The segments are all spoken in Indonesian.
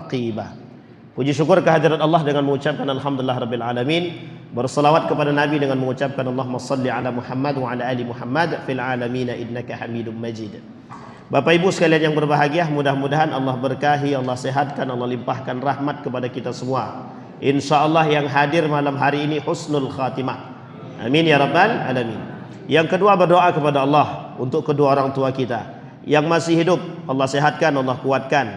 raqiba. Puji syukur kehadirat Allah dengan mengucapkan alhamdulillah rabbil alamin, berselawat kepada Nabi dengan mengucapkan Allahumma salli ala Muhammad wa ala ali Muhammad fil alamin innaka Hamidum Majid. Bapak Ibu sekalian yang berbahagia, mudah-mudahan Allah berkahi, Allah sehatkan, Allah limpahkan rahmat kepada kita semua. Insyaallah yang hadir malam hari ini husnul khatimah. Amin ya rabbal alamin. Yang kedua, berdoa kepada Allah untuk kedua orang tua kita yang masih hidup, Allah sehatkan, Allah kuatkan,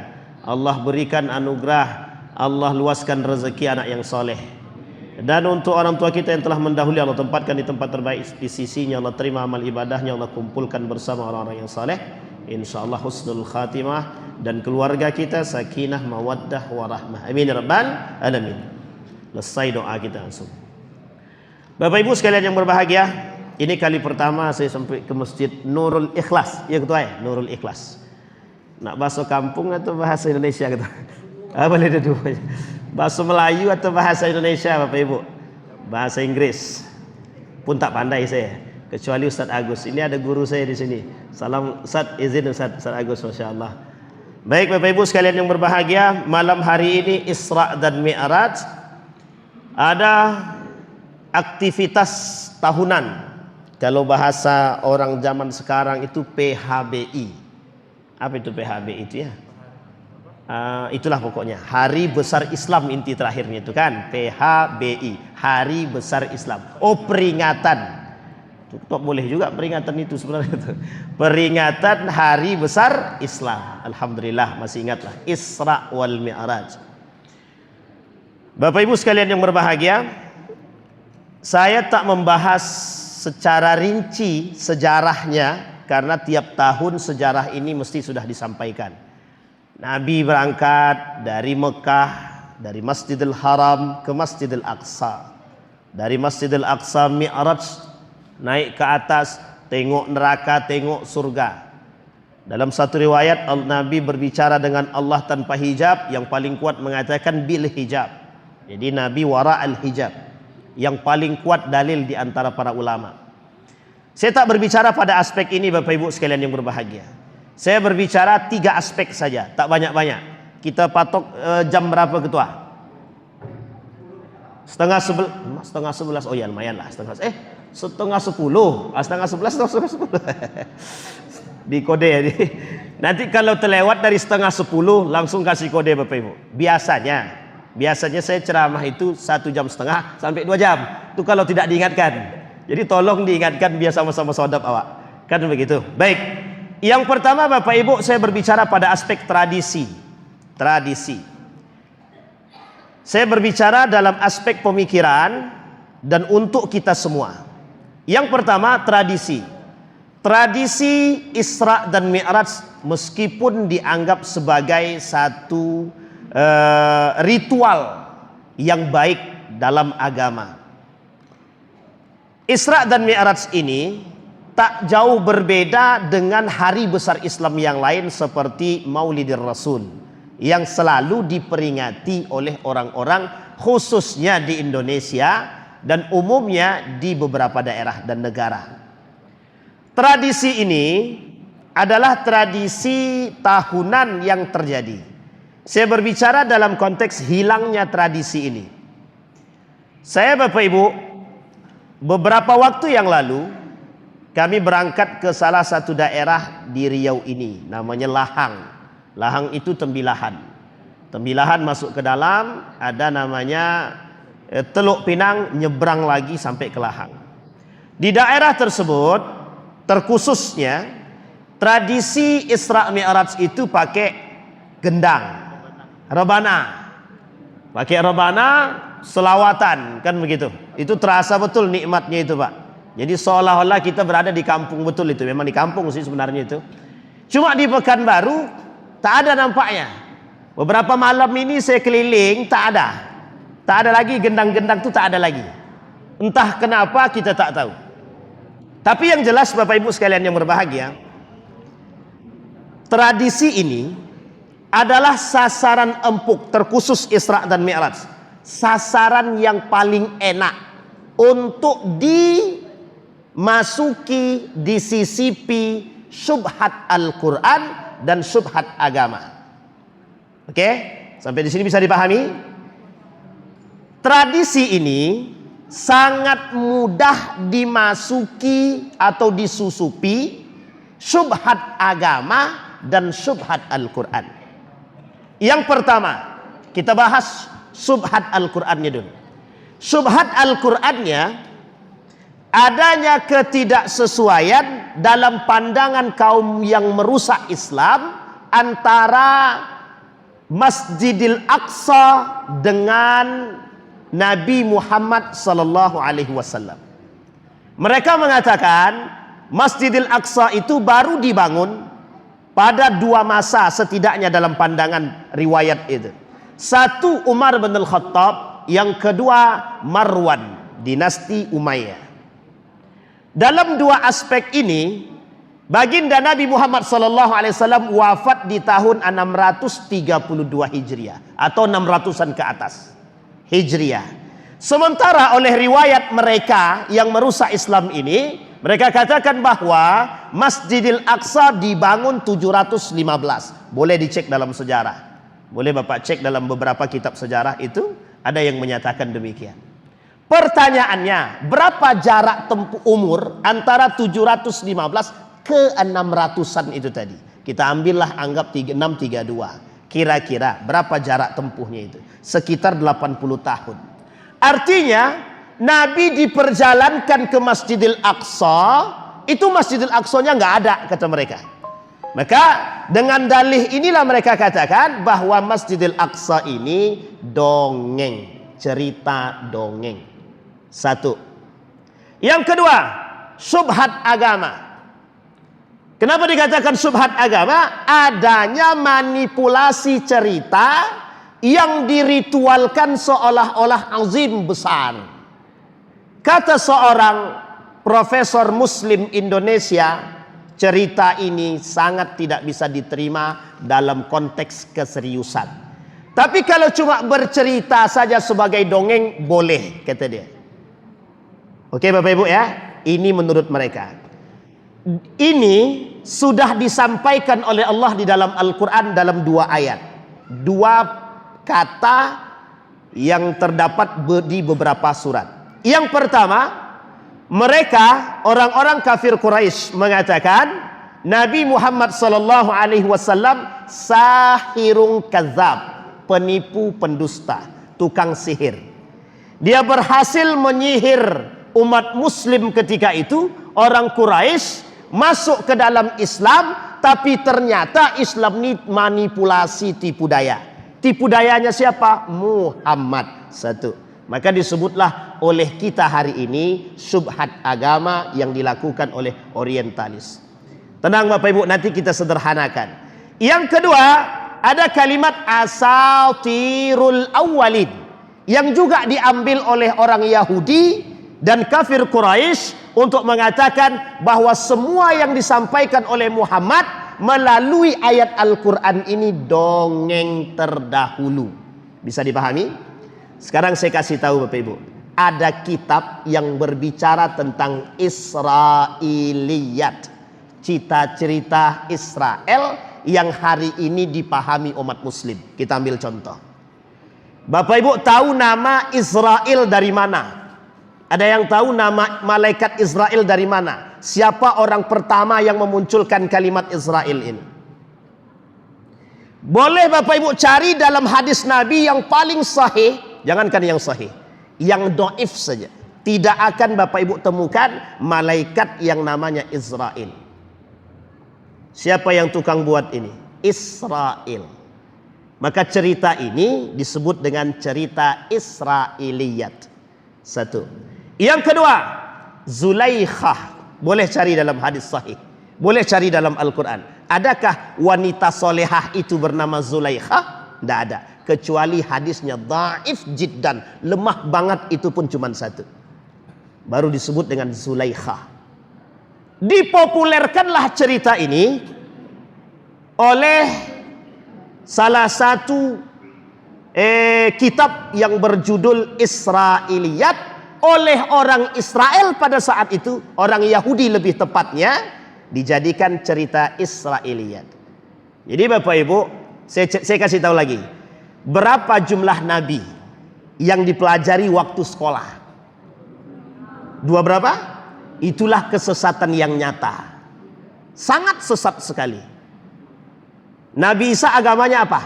Allah berikan anugerah, Allah luaskan rezeki anak yang soleh. Dan untuk orang tua kita yang telah mendahului, Allah tempatkan di tempat terbaik di sisinya, Allah terima amal ibadahnya, Allah kumpulkan bersama orang-orang yang soleh. InsyaAllah husnul khatimah, dan keluarga kita sakinah mawaddah warahmah. Amin ya rabbal alamin. Selesai doa kita langsung. Bapak Ibu sekalian yang berbahagia, ini kali pertama saya sampai ke Masjid Nurul Ikhlas. Ya ketua ya, Nurul Ikhlas. Nak bahasa kampung atau bahasa Indonesia gitu? Boleh dua-duanya. Bahasa Melayu atau bahasa Indonesia Bapak Ibu? Bahasa Inggris pun tak pandai saya, kecuali Ustaz Agus. Ini ada guru saya di sini. Salam Ustaz, izin Ustaz Agus, Masya Allah. Baik Bapak Ibu sekalian yang berbahagia, malam hari ini Isra dan Mi'raj, ada aktivitas tahunan. Kalau bahasa orang zaman sekarang itu PHBI. Apa itu PHBI itu ya? Itulah pokoknya Hari Besar Islam, inti terakhirnya itu kan PHBI, Hari Besar Islam. Oh, peringatan. Tuh, boleh juga peringatan itu sebenarnya itu. Peringatan Hari Besar Islam. Alhamdulillah masih ingatlah Isra wal Mi'raj. Bapak Ibu sekalian yang berbahagia, saya tak membahas secara rinci sejarahnya karena tiap tahun sejarah ini mesti sudah disampaikan. Nabi berangkat dari Mekah, dari Masjidil Haram ke Masjidil Aqsa. Dari Masjidil Aqsa Mi'raj, naik ke atas, tengok neraka, tengok surga. Dalam satu riwayat Nabi berbicara dengan Allah tanpa hijab, yang paling kuat mengatakan bil hijab. Jadi Nabi wara al hijab, yang paling kuat dalil di antara para ulama. Saya tak berbicara pada aspek ini Bapak Ibu sekalian yang berbahagia. Saya berbicara 3 aspek saja, tak banyak-banyak. Kita patok jam berapa ketua? Setengah 11. Oh ya lumayan lah, setengah 10. Setengah 11 atau setengah 10. Di kode ya. Nanti kalau terlewat dari setengah 10 langsung kasih kode Bapak Ibu. Biasanya saya ceramah itu 1,5 jam sampai 2 jam. Itu kalau tidak diingatkan. Jadi tolong diingatkan biar sama-sama sodap awak. Kan begitu. Baik. Yang pertama Bapak Ibu, saya berbicara pada aspek tradisi. Saya berbicara dalam aspek pemikiran dan untuk kita semua. Yang pertama tradisi. Tradisi Isra dan Mi'raj meskipun dianggap sebagai satu ritual yang baik dalam agama. Isra dan Mi'raj ini tak jauh berbeda dengan hari besar Islam yang lain seperti Maulidir Rasul yang selalu diperingati oleh orang-orang khususnya di Indonesia dan umumnya di beberapa daerah dan negara. Tradisi ini adalah tradisi tahunan yang terjadi. Saya berbicara dalam konteks hilangnya tradisi ini. Saya Bapak Ibu, beberapa waktu yang lalu kami berangkat ke salah satu daerah di Riau ini, namanya Lahang. Lahang itu Tembilahan. Tembilahan masuk ke dalam, ada namanya Teluk Pinang, nyebrang lagi sampai ke Lahang. Di daerah tersebut, terkhususnya tradisi Isra Mi'raj itu pakai gendang, rebana. Pakai rebana, selawatan, kan begitu. Itu terasa betul nikmatnya itu Pak. Jadi seolah-olah kita berada di kampung betul itu. Memang di kampung sih sebenarnya itu. Cuma di Pekanbaru tak ada nampaknya. Beberapa malam ini saya keliling, tak ada. Tak ada lagi gendang-gendang itu, tak ada lagi. Entah kenapa kita tak tahu. Tapi yang jelas Bapak Ibu sekalian yang berbahagia, tradisi ini adalah sasaran empuk terkhusus Isra dan Mi'raj. Sasaran yang paling enak untuk dimasuki, disisipi syubhat Al-Quran dan syubhat agama. Oke? Sampai di sini bisa dipahami? Tradisi ini sangat mudah dimasuki atau disusupi syubhat agama dan syubhat Al-Quran. Yang pertama, kita bahas syubhat Al-Qurannya dulu. Syubhat Al-Qurannya adanya ketidaksesuaian dalam pandangan kaum yang merusak Islam antara Masjidil Aqsa dengan Nabi Muhammad sallallahu alaihi wasallam. Mereka mengatakan Masjidil Aqsa itu baru dibangun pada dua masa setidaknya dalam pandangan riwayat itu. Satu Umar bin Al-Khattab, yang kedua Marwan, dinasti Umayyah. Dalam dua aspek ini, baginda Nabi Muhammad sallallahu alaihi wasallam wafat di tahun 632 Hijriah atau 600-an ke atas Hijriah. Sementara oleh riwayat mereka yang merusak Islam ini, mereka katakan bahwa Masjidil Aqsa dibangun 715. Boleh dicek dalam sejarah. Boleh Bapak cek dalam beberapa kitab sejarah itu, ada yang menyatakan demikian. Pertanyaannya, berapa jarak tempuh umur antara 715 ke 600-an itu tadi? Kita ambillah anggap 632. Kira-kira berapa jarak tempuhnya itu? Sekitar 80 tahun. Artinya Nabi diperjalankan ke Masjidil Aqsa, itu Masjidil Aqsa-nya nggak ada, kata mereka. Maka dengan dalih inilah mereka katakan bahwa Masjidil Aqsa ini dongeng, cerita dongeng. Satu. Yang kedua, syubhat agama. Kenapa dikatakan syubhat agama? Adanya manipulasi cerita yang diritualkan seolah-olah azim besar. Kata seorang profesor Muslim Indonesia, cerita ini sangat tidak bisa diterima dalam konteks keseriusan. Tapi kalau cuma bercerita saja sebagai dongeng, boleh, kata dia. Oke Bapak Ibu ya, ini menurut mereka. Ini sudah disampaikan oleh Allah di dalam Al-Quran dalam dua ayat. Dua kata yang terdapat di beberapa surat. Yang pertama, mereka orang-orang kafir Quraisy mengatakan Nabi Muhammad sallallahu alaihi wasallam sahirun kadzab, penipu pendusta, tukang sihir. Dia berhasil menyihir umat muslim ketika itu, orang Quraisy masuk ke dalam Islam, tapi ternyata Islam ini manipulasi, tipu daya. Tipu dayanya siapa? Muhammad. Satu. Maka disebutlah oleh kita hari ini syubhat agama yang dilakukan oleh orientalis. Tenang Bapak Ibu, nanti kita sederhanakan. Yang kedua, ada kalimat asatirul awwalin yang juga diambil oleh orang Yahudi dan kafir Quraisy untuk mengatakan bahwa semua yang disampaikan oleh Muhammad melalui ayat Al-Quran ini dongeng terdahulu. Bisa dipahami? Sekarang saya kasih tahu Bapak Ibu, ada kitab yang berbicara tentang Israiliyat, cerita Israel yang hari ini dipahami umat muslim. Kita ambil contoh. Bapak Ibu tahu nama Israel dari mana? Ada yang tahu nama malaikat Israel dari mana? Siapa orang pertama yang memunculkan kalimat Israel ini? Boleh Bapak Ibu cari dalam hadis Nabi yang paling sahih. Jangankan yang sahih, yang dhaif saja. Tidak akan Bapak Ibu temukan malaikat yang namanya Israel. Siapa yang tukang buat ini? Israel. Maka cerita ini disebut dengan cerita Israiliyat. Satu. Yang kedua, Zulaikhah. Boleh cari dalam hadis sahih, boleh cari dalam Al-Quran. Adakah wanita solehah itu bernama Zulaikhah? Tidak ada, kecuali hadisnya dhaif jiddan, lemah banget, itu pun cuma satu, baru disebut dengan Zulaikhah. Dipopulerkanlah cerita ini oleh salah satu kitab yang berjudul Israiliyat oleh orang Israel pada saat itu, orang Yahudi lebih tepatnya, dijadikan cerita Israiliyat. Jadi Bapak Ibu, saya kasih tahu lagi, Berapa jumlah nabi yang dipelajari waktu sekolah? Dua berapa? Itulah kesesatan yang nyata. Sangat sesat sekali. Nabi Isa agamanya apa?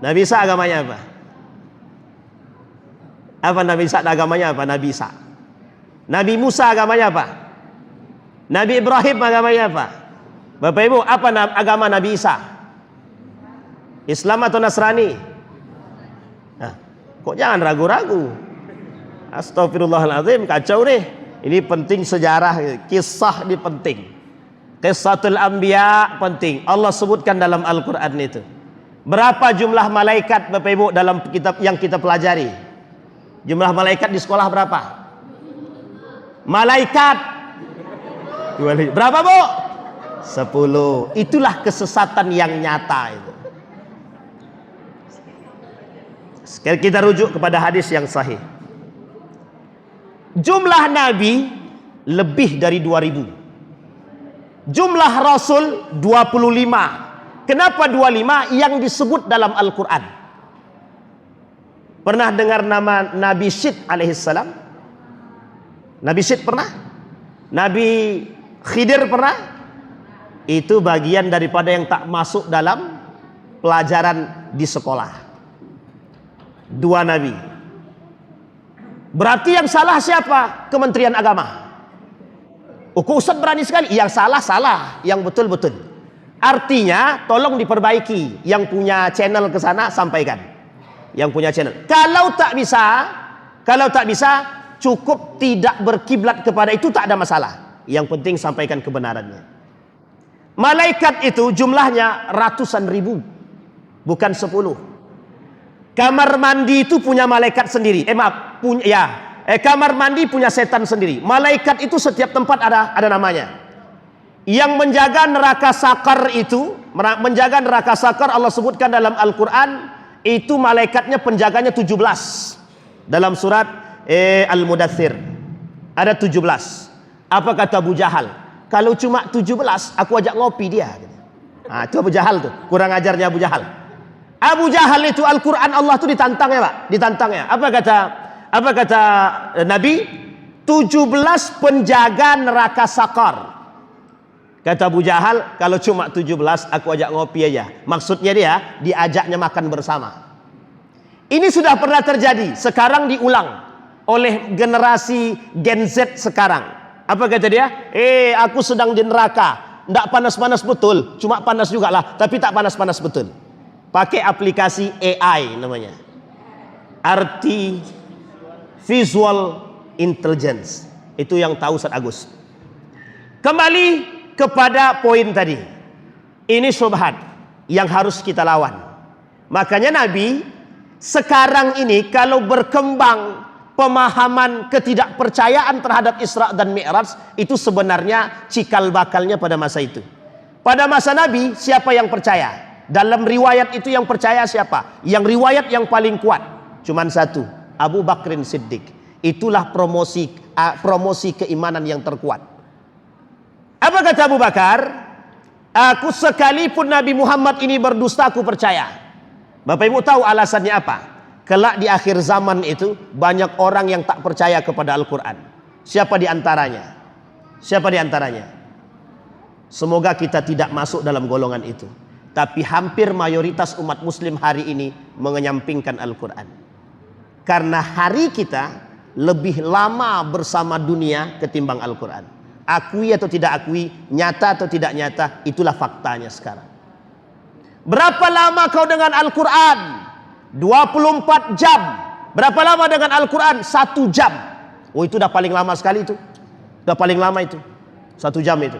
Nabi Isa agamanya apa? Apa Nabi Isa agamanya apa? Nabi Isa. Nabi Musa agamanya apa? Nabi Ibrahim agamanya apa? Bapak Ibu, apa agama Nabi Isa? Islam atau Nasrani? Nah, kok jangan ragu-ragu. Astagfirullahaladzim, kacau nih. Ini penting sejarah, kisah ini penting. Qissatul Anbiya penting. Allah sebutkan dalam Al-Quran itu. Berapa jumlah malaikat Bapak Ibu dalam kitab yang kita pelajari? Jumlah malaikat di sekolah berapa? Malaikat berapa Bu? 10. Itulah kesesatan yang nyata itu. Sekarang kita rujuk kepada hadis yang sahih. Jumlah nabi lebih dari 2000. Jumlah rasul 25. Kenapa 25? Yang disebut dalam Al-Quran. Pernah dengar nama Nabi Syed alaihissalam? Nabi Syed pernah? Nabi Khidir pernah? Itu bagian daripada yang tak masuk dalam pelajaran di sekolah. Dua nabi. Berarti yang salah siapa? Kementerian Agama. Kok Ustaz berani sekali? Yang salah, yang betul-betul. Artinya tolong diperbaiki. Yang punya channel ke sana sampaikan. Yang punya channel. Kalau tak bisa, cukup tidak berkiblat kepada itu, tak ada masalah. Yang penting sampaikan kebenarannya. Malaikat itu jumlahnya ratusan ribu, bukan 10. Kamar mandi itu punya malaikat sendiri. Kamar mandi punya setan sendiri. Malaikat itu setiap tempat ada namanya. Yang menjaga neraka sakar itu, menjaga neraka sakar Allah sebutkan dalam Al-Quran, itu malaikatnya penjaganya 17. Dalam surat Al-Mudaththir ada 17. Apa kata Abu Jahal? Kalau cuma 17, aku ajak ngopi dia. Nah, itu Abu Jahal tuh, kurang ajarnya Abu Jahal. Abu Jahal itu Al-Quran Allah itu ditantang ya Pak, ditantangnya. Apa kata Nabi? 17 penjaga neraka sakar. Kata Abu Jahal, kalau cuma 17 aku ajak ngopi aja. Maksudnya dia diajaknya makan bersama. Ini sudah pernah terjadi, sekarang diulang oleh generasi Gen Z sekarang. Apa kata dia? Aku sedang di neraka. Nggak panas-panas betul, cuma panas juga lah, tapi tak panas-panas betul. Pakai aplikasi AI namanya, Artificial Intelligence. Itu yang tahu Ustaz Agus. Kembali kepada poin tadi. Ini syubhat yang harus kita lawan. Makanya Nabi sekarang ini kalau berkembang pemahaman ketidakpercayaan terhadap Isra dan Mi'raj, itu sebenarnya cikal bakalnya pada masa itu. Pada masa Nabi, siapa yang percaya? Dalam riwayat itu yang percaya siapa? Yang riwayat yang paling kuat cuman satu, Abu Bakrin Siddiq. Itulah promosi keimanan yang terkuat. Apa kata Abu Bakar? Aku sekalipun Nabi Muhammad ini berdusta, aku percaya. Bapak Ibu tahu alasannya apa? Kelak di akhir zaman itu banyak orang yang tak percaya kepada Al-Quran. Siapa di antaranya? Siapa di antaranya? Semoga kita tidak masuk dalam golongan itu. Tapi hampir mayoritas umat muslim hari ini mengenyampingkan Al-Quran. Karena hari kita lebih lama bersama dunia ketimbang Al-Quran. Akui atau tidak akui, nyata atau tidak nyata, itulah faktanya sekarang. Berapa lama kau dengan Al-Quran? 24 jam. Berapa lama dengan Al-Quran? 1 jam. Oh, itu udah paling lama sekali itu. Udah paling lama itu. 1 jam itu.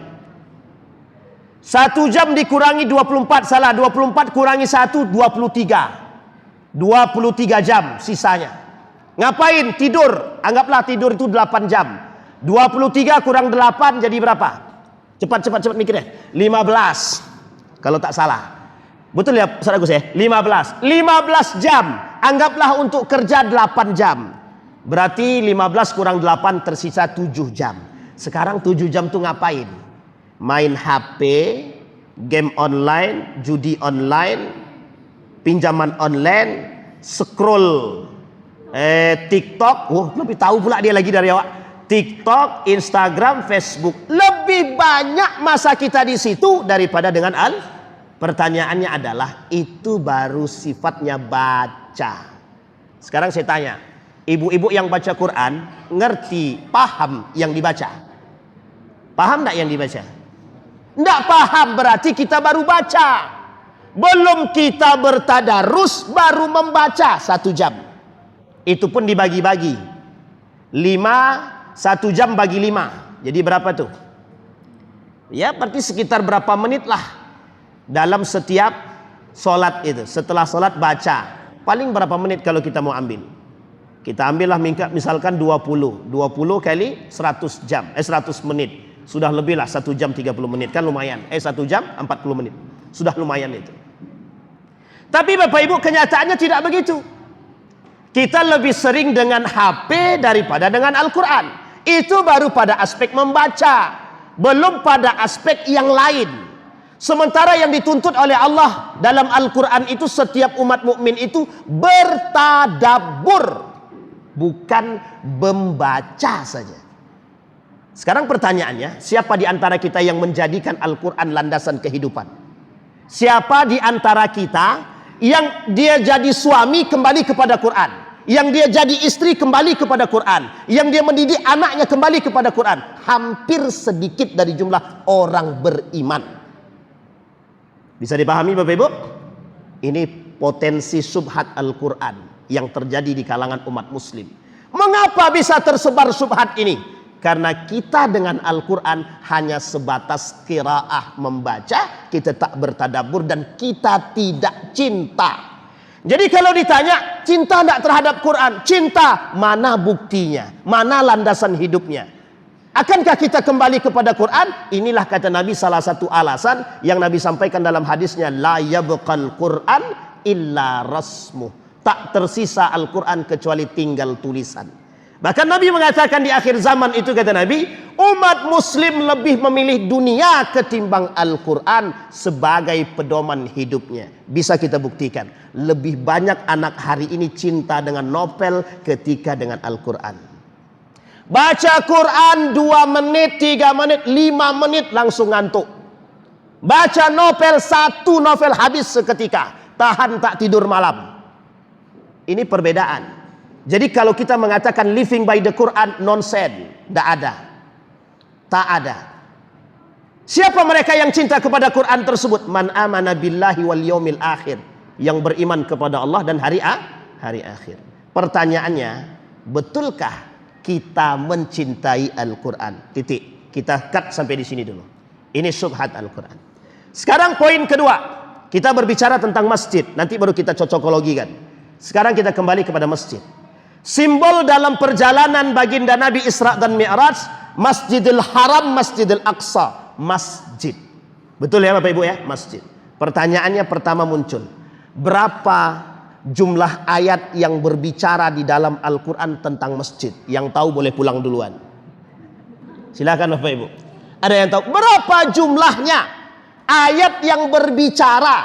1 jam dikurangi 24, salah, 24 kurangi 1, 23. 23 jam sisanya. Ngapain? Tidur. Anggaplah tidur itu 8 jam. 23 kurang 8 jadi berapa? Cepat mikirnya. 15. Kalau tak salah. Betul ya Ustaz Agus ya? 15 jam. Anggaplah untuk kerja 8 jam. Berarti 15 kurang 8 tersisa 7 jam. Sekarang 7 jam tuh ngapain? Main HP, game online, judi online, pinjaman online, scroll TikTok. Lebih tahu pula dia lagi dari awak. TikTok, Instagram, Facebook. Lebih banyak masa kita di situ daripada dengan pertanyaannya adalah itu baru sifatnya baca. Sekarang saya tanya, ibu-ibu yang baca Quran ngerti, paham yang dibaca? Paham enggak yang dibaca? Enggak paham berarti kita baru baca. Belum kita bertadarus baru membaca 1 jam. Itu pun dibagi-bagi. 1 jam bagi 5. Jadi berapa tuh? Ya berarti sekitar berapa menit lah dalam setiap solat itu. Setelah solat baca. Paling berapa menit kalau kita mau ambil? Kita ambillah misalkan 20 kali 100 jam. 100 menit. Sudah lebih lah 1 jam 30 menit. Kan lumayan. 1 jam 40 menit. Sudah lumayan itu. Tapi Bapak Ibu kenyataannya tidak begitu. Kita lebih sering dengan HP daripada dengan Al-Quran. Itu baru pada aspek membaca. Belum pada aspek yang lain. Sementara yang dituntut oleh Allah dalam Al-Quran itu setiap umat mukmin itu bertadabbur. Bukan membaca saja. Sekarang pertanyaannya, siapa di antara kita yang menjadikan Al-Quran landasan kehidupan? Siapa di antara kita yang dia jadi suami kembali kepada Quran, yang dia jadi istri kembali kepada Quran, yang dia mendidik anaknya kembali kepada Quran? Hampir sedikit dari jumlah orang beriman. Bisa dipahami Bapak Ibu? Ini potensi subhat Al-Quran yang terjadi di kalangan umat muslim. Mengapa bisa tersebar subhat ini? Karena kita dengan Al-Quran hanya sebatas qiraah membaca, kita tak bertadabbur dan kita tidak cinta. Jadi kalau ditanya cinta tidak terhadap Quran, cinta, mana buktinya? Mana landasan hidupnya? Akankah kita kembali kepada Quran? Inilah kata Nabi salah satu alasan yang Nabi sampaikan dalam hadisnya, la yabqal Quran illa rasmuh. Tak tersisa Al-Quran kecuali tinggal tulisan. Bahkan Nabi mengatakan di akhir zaman itu, kata Nabi, umat muslim lebih memilih dunia ketimbang Al-Quran sebagai pedoman hidupnya. Bisa kita buktikan, lebih banyak anak hari ini cinta dengan novel ketika dengan Al-Quran. Baca Quran 2 menit, 3 menit, 5 menit langsung ngantuk. Baca novel, 1 novel habis seketika, tahan tak tidur malam. Ini perbedaan. Jadi kalau kita mengatakan living by the Quran, nonsense, tidak ada, tak ada. Siapa mereka yang cinta kepada Quran tersebut? Man amana billahi wal yaumil akhir, yang beriman kepada Allah dan hari akhir. Pertanyaannya, betulkah kita mencintai Al-Quran? Titik. Kita cut sampai di sini dulu. Ini subhat Al-Quran. Sekarang poin kedua, kita berbicara tentang masjid. Nanti baru kita cocokologikan. Sekarang kita kembali kepada masjid. Simbol dalam perjalanan baginda Nabi Isra dan Mi'raj, Masjidil Haram, Masjidil Aqsa, masjid. Betul ya Bapak Ibu ya, masjid. Pertanyaannya pertama muncul, berapa jumlah ayat yang berbicara di dalam Al-Quran tentang masjid? Yang tahu boleh pulang duluan. Silakan Bapak Ibu. Ada yang tahu berapa jumlahnya ayat yang berbicara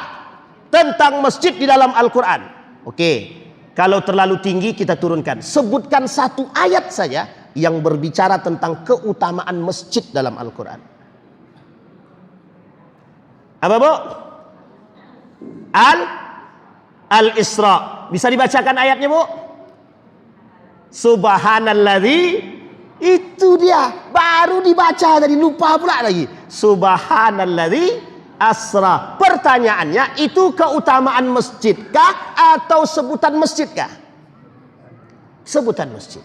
tentang masjid di dalam Al-Quran? Oke. Kalau terlalu tinggi kita turunkan. Sebutkan 1 ayat saja yang berbicara tentang keutamaan masjid dalam Al-Quran. Apa Bu? Al-Isra. Bisa dibacakan ayatnya Bu? Subhanalladzi. Itu dia. Baru dibaca tadi, lupa pula lagi. Subhanalladzi asra. Pertanyaannya, itu keutamaan masjidkah atau sebutan masjidkah? Sebutan masjid.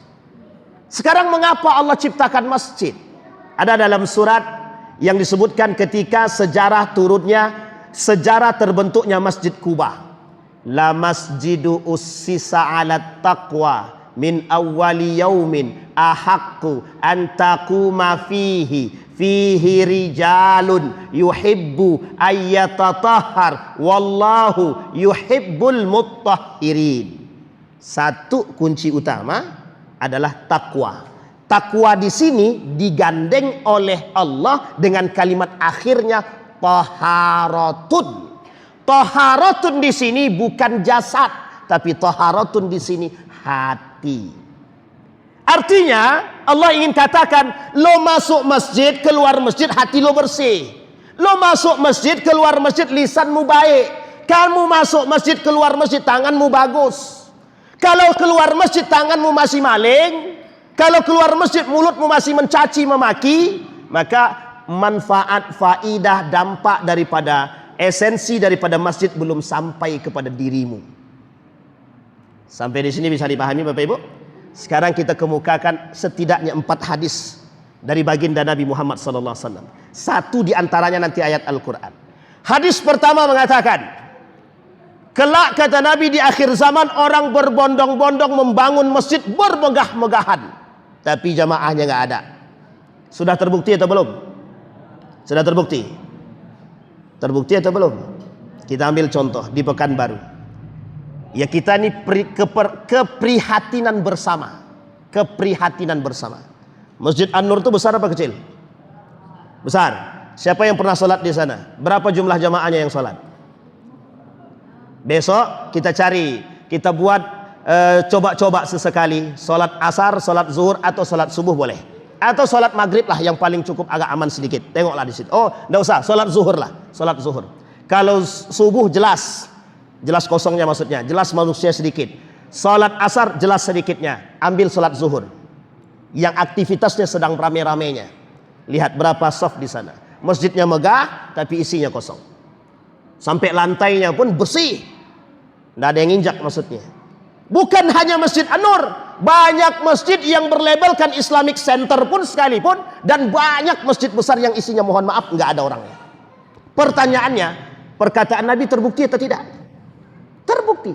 Sekarang mengapa Allah ciptakan masjid? Ada dalam surat yang disebutkan ketika sejarah terbentuknya Masjid Quba. La masjidu ussisa 'alat taqwa min awwali yaumin ahaqqu an taquma fihi rijalun yuhibbu ayyatatahhar wallahu yuhibbul muttahhirin. Satu kunci utama adalah takwa. Takwa di sini digandeng oleh Allah dengan kalimat akhirnya taharatun. Taharatun di sini bukan jasad, tapi taharatun di sini hati. Artinya Allah ingin katakan, lo masuk masjid, keluar masjid hati lo bersih. Lo masuk masjid, keluar masjid lisanmu baik. Kamu masuk masjid, keluar masjid tanganmu bagus. Kalau keluar masjid tanganmu masih maling, kalau keluar masjid mulutmu masih mencaci memaki, maka manfaat, faidah, dampak daripada esensi daripada masjid belum sampai kepada dirimu. Sampai di sini bisa dipahami Bapak Ibu? Sekarang kita kemukakan setidaknya 4 hadis dari baginda Nabi Muhammad SAW. Satu di antaranya nanti ayat Al-Quran. Hadis pertama mengatakan, kelak kata Nabi di akhir zaman orang berbondong-bondong membangun masjid bermegah-megahan, tapi jamaahnya nggak ada. Sudah terbukti atau belum? Sudah terbukti? Terbukti atau belum? Kita ambil contoh di Pekanbaru. Ya kita ini keprihatinan bersama. Keprihatinan bersama. Masjid An-Nur itu besar apa kecil? Besar. Siapa yang pernah sholat di sana? Berapa jumlah jamaahnya yang sholat? Besok kita cari, kita buat coba-coba sesekali. Sholat asar, sholat zuhur atau sholat subuh boleh. Atau sholat maghrib lah yang paling cukup agak aman sedikit. Tengoklah di situ. Oh, enggak usah, sholat zuhur lah. Sholat zuhur. Kalau subuh jelas kosongnya maksudnya, jelas manusia sedikit. Sholat asar jelas sedikitnya, ambil sholat zuhur yang aktivitasnya sedang rame-ramenya. Lihat berapa saf di sana. Masjidnya megah tapi isinya kosong. Sampai lantainya pun bersih, tidak ada yang injak maksudnya. Bukan hanya Masjid An-Nur, banyak masjid yang berlabelkan Islamic Center pun sekalipun, dan banyak masjid besar yang isinya mohon maaf nggak ada orangnya. Pertanyaannya, perkataan Nabi terbukti atau tidak? Terbukti.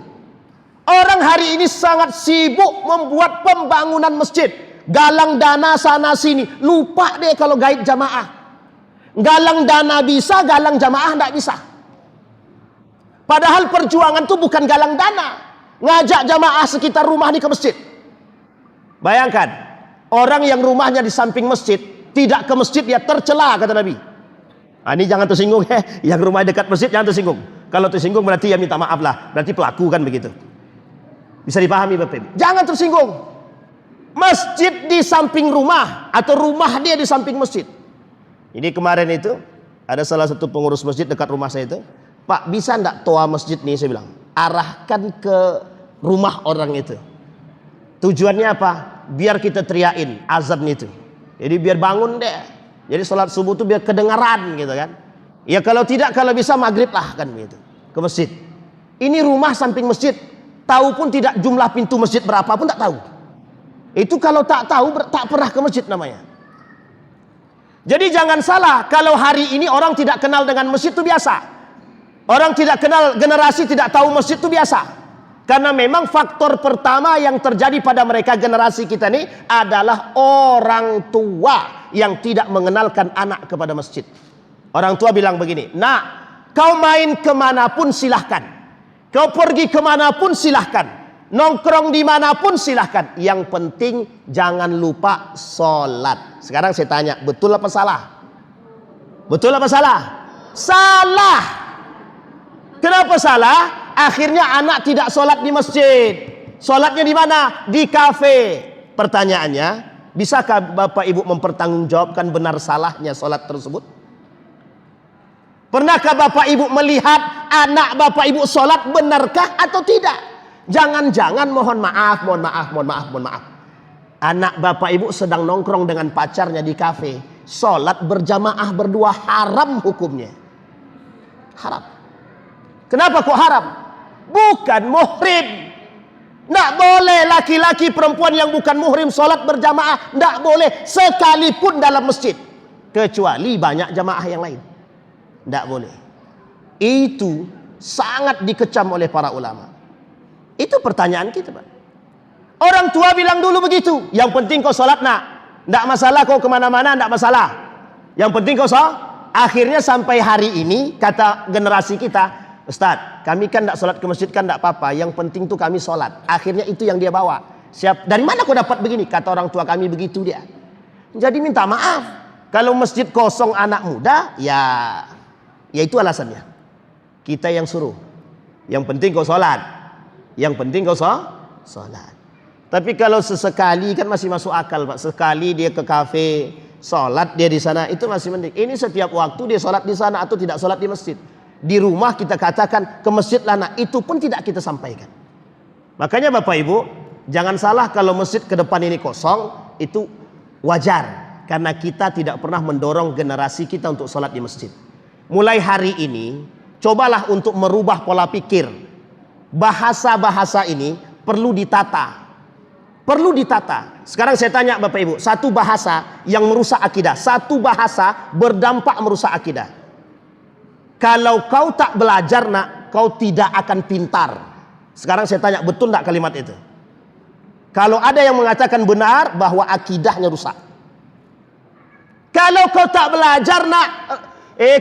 Orang hari ini sangat sibuk membuat pembangunan masjid, galang dana sana sini, lupa deh kalau gaib jamaah. Galang dana bisa, galang jamaah tidak bisa. Padahal perjuangan itu bukan galang dana, ngajak jamaah sekitar rumah ini ke masjid. Bayangkan, orang yang rumahnya di samping masjid, tidak ke masjid, dia tercela kata Nabi. Ini jangan tersinggung, yang rumah dekat masjid jangan tersinggung. Kalau tersinggung berarti ya minta maaf lah, berarti pelaku kan begitu. Bisa dipahami Bapak Ibu? Jangan tersinggung. Masjid di samping rumah atau rumah dia di samping masjid. Ini kemarin itu ada salah satu pengurus masjid dekat rumah saya itu, Pak bisa enggak toa masjid nih, saya bilang, arahkan ke rumah orang itu. Tujuannya apa? Biar kita teriakin azan itu. Jadi biar bangun deh. Jadi sholat subuh itu biar kedengaran gitu kan. Ya kalau tidak, kalau bisa maghrib lah kan gitu, ke masjid. Ini rumah samping masjid, tahu pun tidak jumlah pintu masjid berapa pun tak tahu. Itu kalau tak tahu tak pernah ke masjid namanya. Jadi jangan salah, kalau hari ini orang tidak kenal dengan masjid itu biasa. Orang tidak kenal, generasi tidak tahu masjid itu biasa. Karena memang faktor pertama yang terjadi pada mereka generasi kita ini adalah orang tua yang tidak mengenalkan anak kepada masjid. Orang tua bilang begini, nak, kau main kemanapun silahkan, kau pergi kemanapun silahkan, nongkrong dimanapun silahkan, yang penting jangan lupa sholat. Sekarang saya tanya, betul apa salah? Betul apa salah? Salah. Kenapa salah? Akhirnya anak tidak sholat di masjid, sholatnya di mana? Di kafe. Pertanyaannya, bisakah Bapak Ibu mempertanggungjawabkan benar salahnya sholat tersebut? Pernahkah Bapak Ibu melihat anak Bapak Ibu sholat benarkah atau tidak? Jangan-jangan mohon maaf. Anak Bapak Ibu sedang nongkrong dengan pacarnya di kafe, sholat berjamaah berdua, haram hukumnya. Haram. Kenapa kok haram? Bukan muhrim. Tidak boleh laki-laki perempuan yang bukan muhrim sholat berjamaah. Tidak boleh sekalipun dalam masjid. Kecuali banyak jamaah yang lain. Tidak boleh. Itu sangat dikecam oleh para ulama. Itu pertanyaan kita, Pak. Orang tua bilang dulu begitu. Yang penting kau sholat nak. Tidak masalah kau kemana-mana, tidak masalah. Yang penting kau sholat. Akhirnya sampai hari ini kata generasi kita, Ustaz, kami kan tidak sholat ke masjid kan tidak apa-apa. Yang penting tuh kami sholat. Akhirnya itu yang dia bawa. Dari mana kau dapat begini? Kata orang tua kami begitu dia. Jadi minta maaf. Kalau masjid kosong anak muda, ya itu alasannya. Kita yang suruh. Yang penting kau sholat. Yang penting kau sholat. Tapi kalau sesekali kan masih masuk akal, Pak. Sekali dia ke kafe, sholat dia di sana, itu masih mending. Ini setiap waktu dia sholat di sana atau tidak sholat di masjid. Di rumah kita katakan ke masjid lah, nah itu pun tidak kita sampaikan. Makanya Bapak Ibu, jangan salah kalau masjid ke depan ini kosong, itu wajar. Karena kita tidak pernah mendorong generasi kita untuk sholat di masjid. Mulai hari ini, cobalah untuk merubah pola pikir. Bahasa-bahasa ini perlu ditata. Perlu ditata. Sekarang saya tanya Bapak Ibu, satu bahasa yang merusak akidah, satu bahasa berdampak merusak akidah. Kalau kau tak belajar nak, kau tidak akan pintar. Sekarang saya tanya, betul tak kalimat itu? Kalau ada yang mengatakan benar, bahwa akidahnya rusak. Kalau kau tak belajar nak,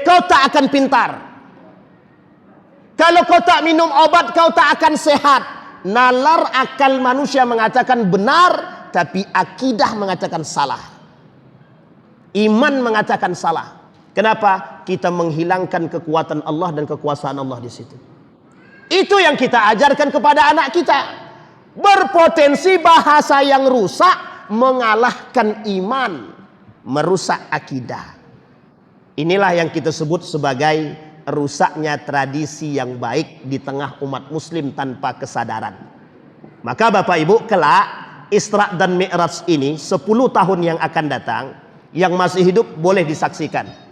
kau tak akan pintar. Kalau kau tak minum obat, kau tak akan sehat. Nalar akal manusia mengatakan benar, tapi akidah mengatakan salah. Iman mengatakan salah. Kenapa? Kita menghilangkan kekuatan Allah dan kekuasaan Allah di situ. Itu yang kita ajarkan kepada anak kita. Berpotensi bahasa yang rusak mengalahkan iman, merusak akidah. Inilah yang kita sebut sebagai rusaknya tradisi yang baik di tengah umat muslim tanpa kesadaran. Maka Bapak Ibu, kelak Isra dan Mi'raj ini 10 tahun yang akan datang, yang masih hidup boleh disaksikan.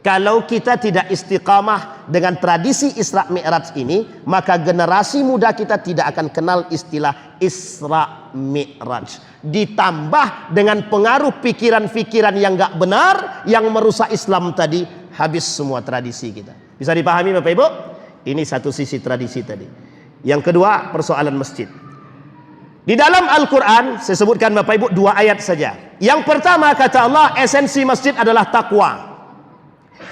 Kalau kita tidak istiqamah dengan tradisi Isra Mi'raj ini, maka generasi muda kita tidak akan kenal istilah Isra Mi'raj. Ditambah dengan pengaruh pikiran-pikiran yang gak benar, yang merusak Islam tadi, habis semua tradisi kita. Bisa dipahami Bapak Ibu? Ini satu sisi tradisi tadi. Yang kedua, persoalan masjid. Di dalam Al-Quran, saya sebutkan Bapak Ibu 2 ayat saja. Yang pertama kata Allah, esensi masjid adalah takwa.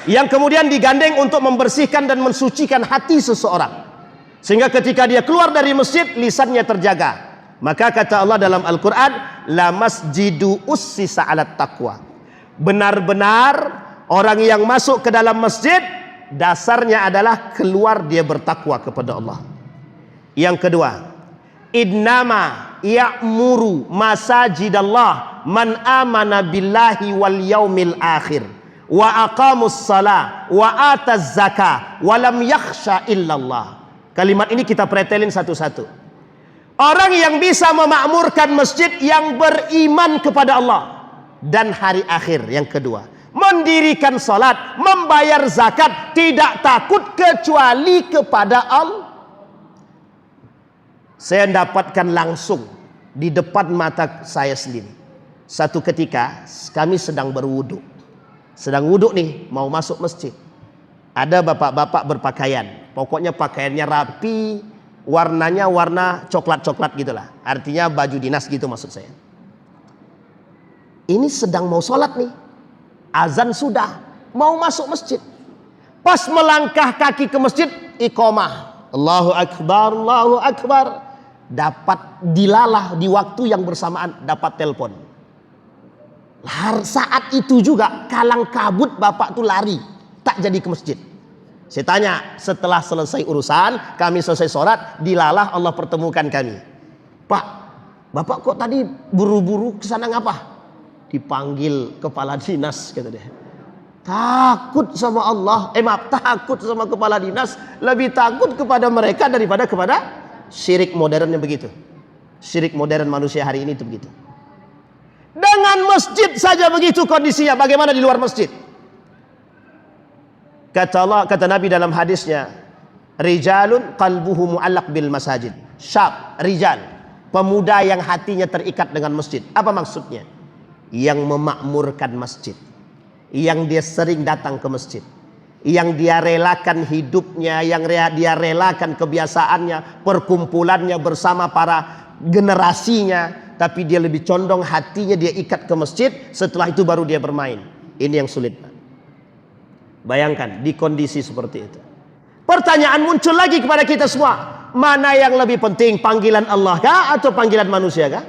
Yang kemudian digandeng untuk membersihkan dan mensucikan hati seseorang, sehingga ketika dia keluar dari masjid, lisannya terjaga. Maka kata Allah dalam Al-Quran, la masjidu ussisa alat taqwa. Benar-benar orang yang masuk ke dalam masjid, dasarnya adalah keluar dia bertakwa kepada Allah. Yang kedua, innama ya'muru masajidallah man amana billahi wal yaumil akhir wa aqamus salah wa ataz zakah wa lam yakhsha illallah. Kalimat ini kita pretelin satu-satu. Orang yang bisa memakmurkan masjid yang beriman kepada Allah dan hari akhir. Yang kedua, mendirikan salat, membayar zakat, tidak takut kecuali kepada Allah. Saya dapatkan langsung di depan mata saya sendiri. Satu ketika kami sedang berwudu. Sedang wudhu nih, mau masuk masjid. Ada bapak-bapak berpakaian. Pokoknya pakaiannya rapi, warnanya warna coklat-coklat gitulah. Artinya baju dinas gitu maksud saya. Ini sedang mau sholat nih. Azan sudah, mau masuk masjid. Pas melangkah kaki ke masjid, iqamah. Allahu Akbar, Allahu Akbar. Dapat dilalah di waktu yang bersamaan, dapat telepon. Saat itu juga kalang kabut bapak tuh lari, tak jadi ke masjid. Saya tanya, setelah selesai urusan, kami selesai sholat, dilalah Allah pertemukan kami. Pak, bapak kok tadi buru-buru kesana ngapa? Dipanggil kepala dinas, kata dia. Takut sama Allah, takut sama kepala dinas, lebih takut kepada mereka daripada kepada syirik modernnya begitu. Syirik modern manusia hari ini itu begitu. Dengan masjid saja begitu kondisinya, bagaimana di luar masjid? Kata Allah, kata Nabi dalam hadisnya, rijalun qalbuhu mu'allaq bil masajid. Syab, rijal, pemuda yang hatinya terikat dengan masjid. Apa maksudnya? Yang memakmurkan masjid, yang dia sering datang ke masjid, yang dia relakan hidupnya, yang dia relakan kebiasaannya, perkumpulannya bersama para generasinya, tapi dia lebih condong hatinya dia ikat ke masjid. Setelah itu baru dia bermain. Ini yang sulit. Bayangkan di kondisi seperti itu. Pertanyaan muncul lagi kepada kita semua, mana yang lebih penting, panggilan Allah kah atau panggilan manusia kah?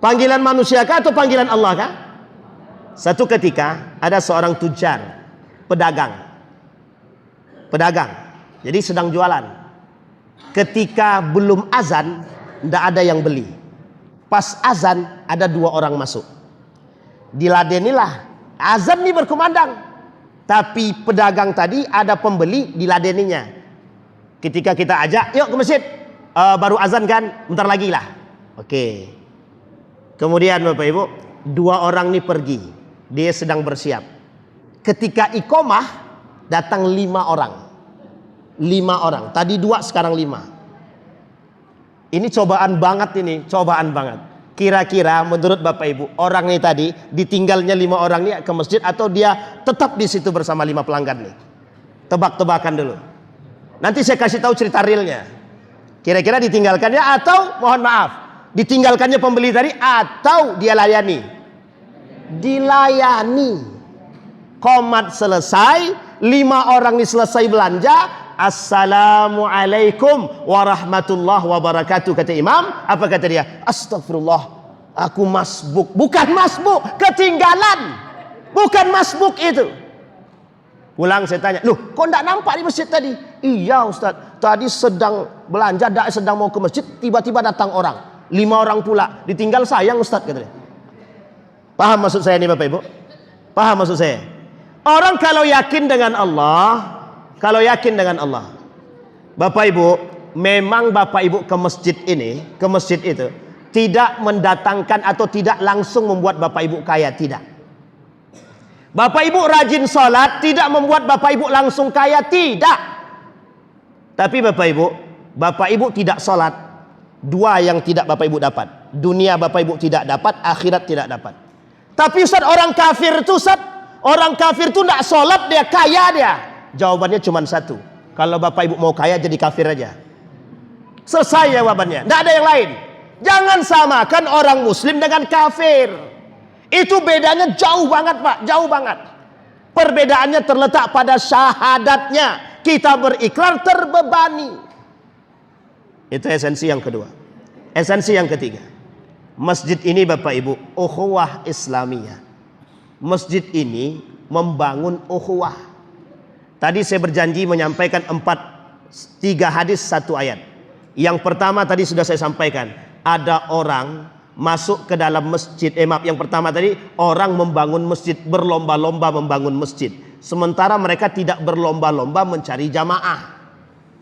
Panggilan manusia kah atau panggilan Allah kah? Satu ketika ada seorang tujar, pedagang. pedagang. Jadi sedang jualan. Ketika belum azan, tidak ada yang beli. Pas azan, ada 2 orang masuk. Diladenilah. Azan ini berkumandang. Tapi pedagang tadi ada pembeli, diladeninya. Ketika kita ajak, yuk ke masjid. Baru azan kan? Bentar lagi lah. Oke. Kemudian Bapak Ibu, 2 orang ini pergi. Dia sedang bersiap. Ketika iqomah, datang 5 orang. 5 orang. Tadi 2, sekarang 5. Ini cobaan banget ini. Cobaan banget. Kira-kira menurut Bapak Ibu, orang ini tadi ditinggalnya 5 orang ini ke masjid, atau dia tetap di situ bersama 5 pelanggan nih? Tebak-tebakan dulu. Nanti saya kasih tahu cerita realnya. Kira-kira ditinggalkannya atau mohon maaf, ditinggalkannya pembeli tadi atau dia layani? Dilayani. Qomat selesai, 5 orang ini selesai belanja. Assalamualaikum warahmatullahi wabarakatuh, kata imam. Apa kata dia? Astagfirullah, aku masbuk. Bukan masbuk, ketinggalan. Bukan masbuk itu. Pulang saya tanya, loh kok enggak nampak di masjid tadi? Iya Ustaz, tadi sedang belanja, sedang mau ke masjid, tiba-tiba datang orang. 5 orang pula, ditinggal sayang Ustaz, kata dia. Paham maksud saya ini Bapak Ibu? Paham maksud saya? Orang kalau yakin dengan Allah, Bapak Ibu, memang Bapak Ibu ke masjid ini, ke masjid itu tidak mendatangkan atau tidak langsung membuat Bapak Ibu kaya, tidak. Bapak Ibu rajin sholat tidak membuat Bapak Ibu langsung kaya, tidak. Tapi Bapak Ibu tidak sholat, 2 yang tidak Bapak Ibu dapat. Dunia Bapak Ibu tidak dapat, akhirat tidak dapat. Tapi Ustaz, orang kafir itu tidak sholat dia kaya dia. Jawabannya cuma 1. Kalau Bapak Ibu mau kaya, jadi kafir aja. Selesai jawabannya, tidak ada yang lain. Jangan samakan orang muslim dengan kafir. Itu bedanya jauh banget Pak, jauh banget. Perbedaannya terletak pada syahadatnya. Kita berikrar terbebani. Itu esensi yang kedua. Esensi yang ketiga, masjid ini Bapak Ibu, ukhuwah Islamiyah. Masjid ini membangun ukhuwah. Tadi saya berjanji menyampaikan 3 hadis 1 ayat. Yang pertama tadi sudah saya sampaikan, ada orang masuk ke dalam masjid. Yang pertama tadi, orang membangun masjid, berlomba-lomba membangun masjid, sementara mereka tidak berlomba-lomba mencari jamaah.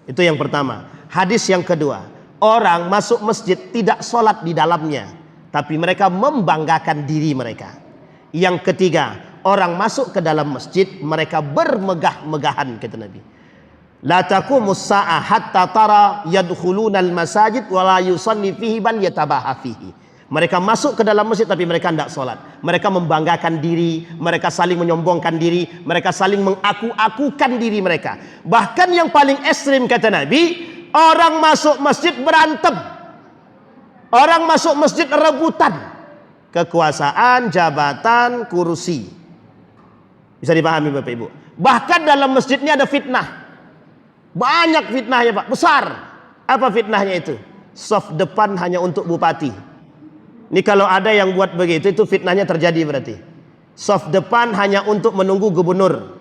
Itu yang pertama. Hadis yang kedua, orang masuk masjid tidak sholat di dalamnya, tapi mereka membanggakan diri mereka. Yang ketiga, orang masuk ke dalam masjid, mereka bermegah-megahan, kata Nabi. La taqumus sa'ah hatta tara yadkhulunal masajid wa la yusalli fihi bal yatabaha fihi. Mereka masuk ke dalam masjid tapi mereka tidak sholat. Mereka membanggakan diri, mereka saling menyombongkan diri, mereka saling mengaku-akukan diri mereka. Bahkan yang paling ekstrim kata Nabi, orang masuk masjid berantem. Orang masuk masjid rebutan. Kekuasaan, jabatan, kursi. Bisa dipahami Bapak Ibu. Bahkan dalam masjid ini ada fitnah. Banyak fitnahnya Pak, besar. Apa fitnahnya itu? Saf depan hanya untuk bupati. Ini kalau ada yang buat begitu, itu fitnahnya terjadi berarti. Saf depan hanya untuk menunggu gubernur.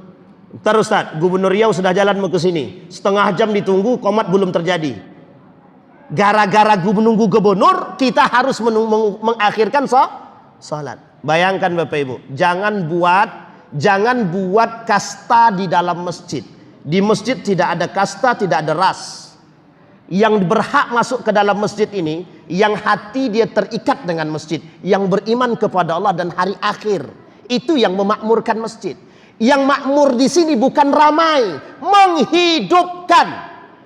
Ntar Ustaz, gubernur Riau sudah jalan mau ke sini. Setengah jam ditunggu, qomat belum terjadi. Gara-gara menunggu gubernur, kita harus mengakhirkan sholat. Bayangkan Bapak Ibu, jangan buat kasta di dalam masjid. Di masjid tidak ada kasta, tidak ada ras. Yang berhak masuk ke dalam masjid ini, yang hati dia terikat dengan masjid, yang beriman kepada Allah dan hari akhir. Itu yang memakmurkan masjid. Yang makmur di sini bukan ramai, menghidupkan.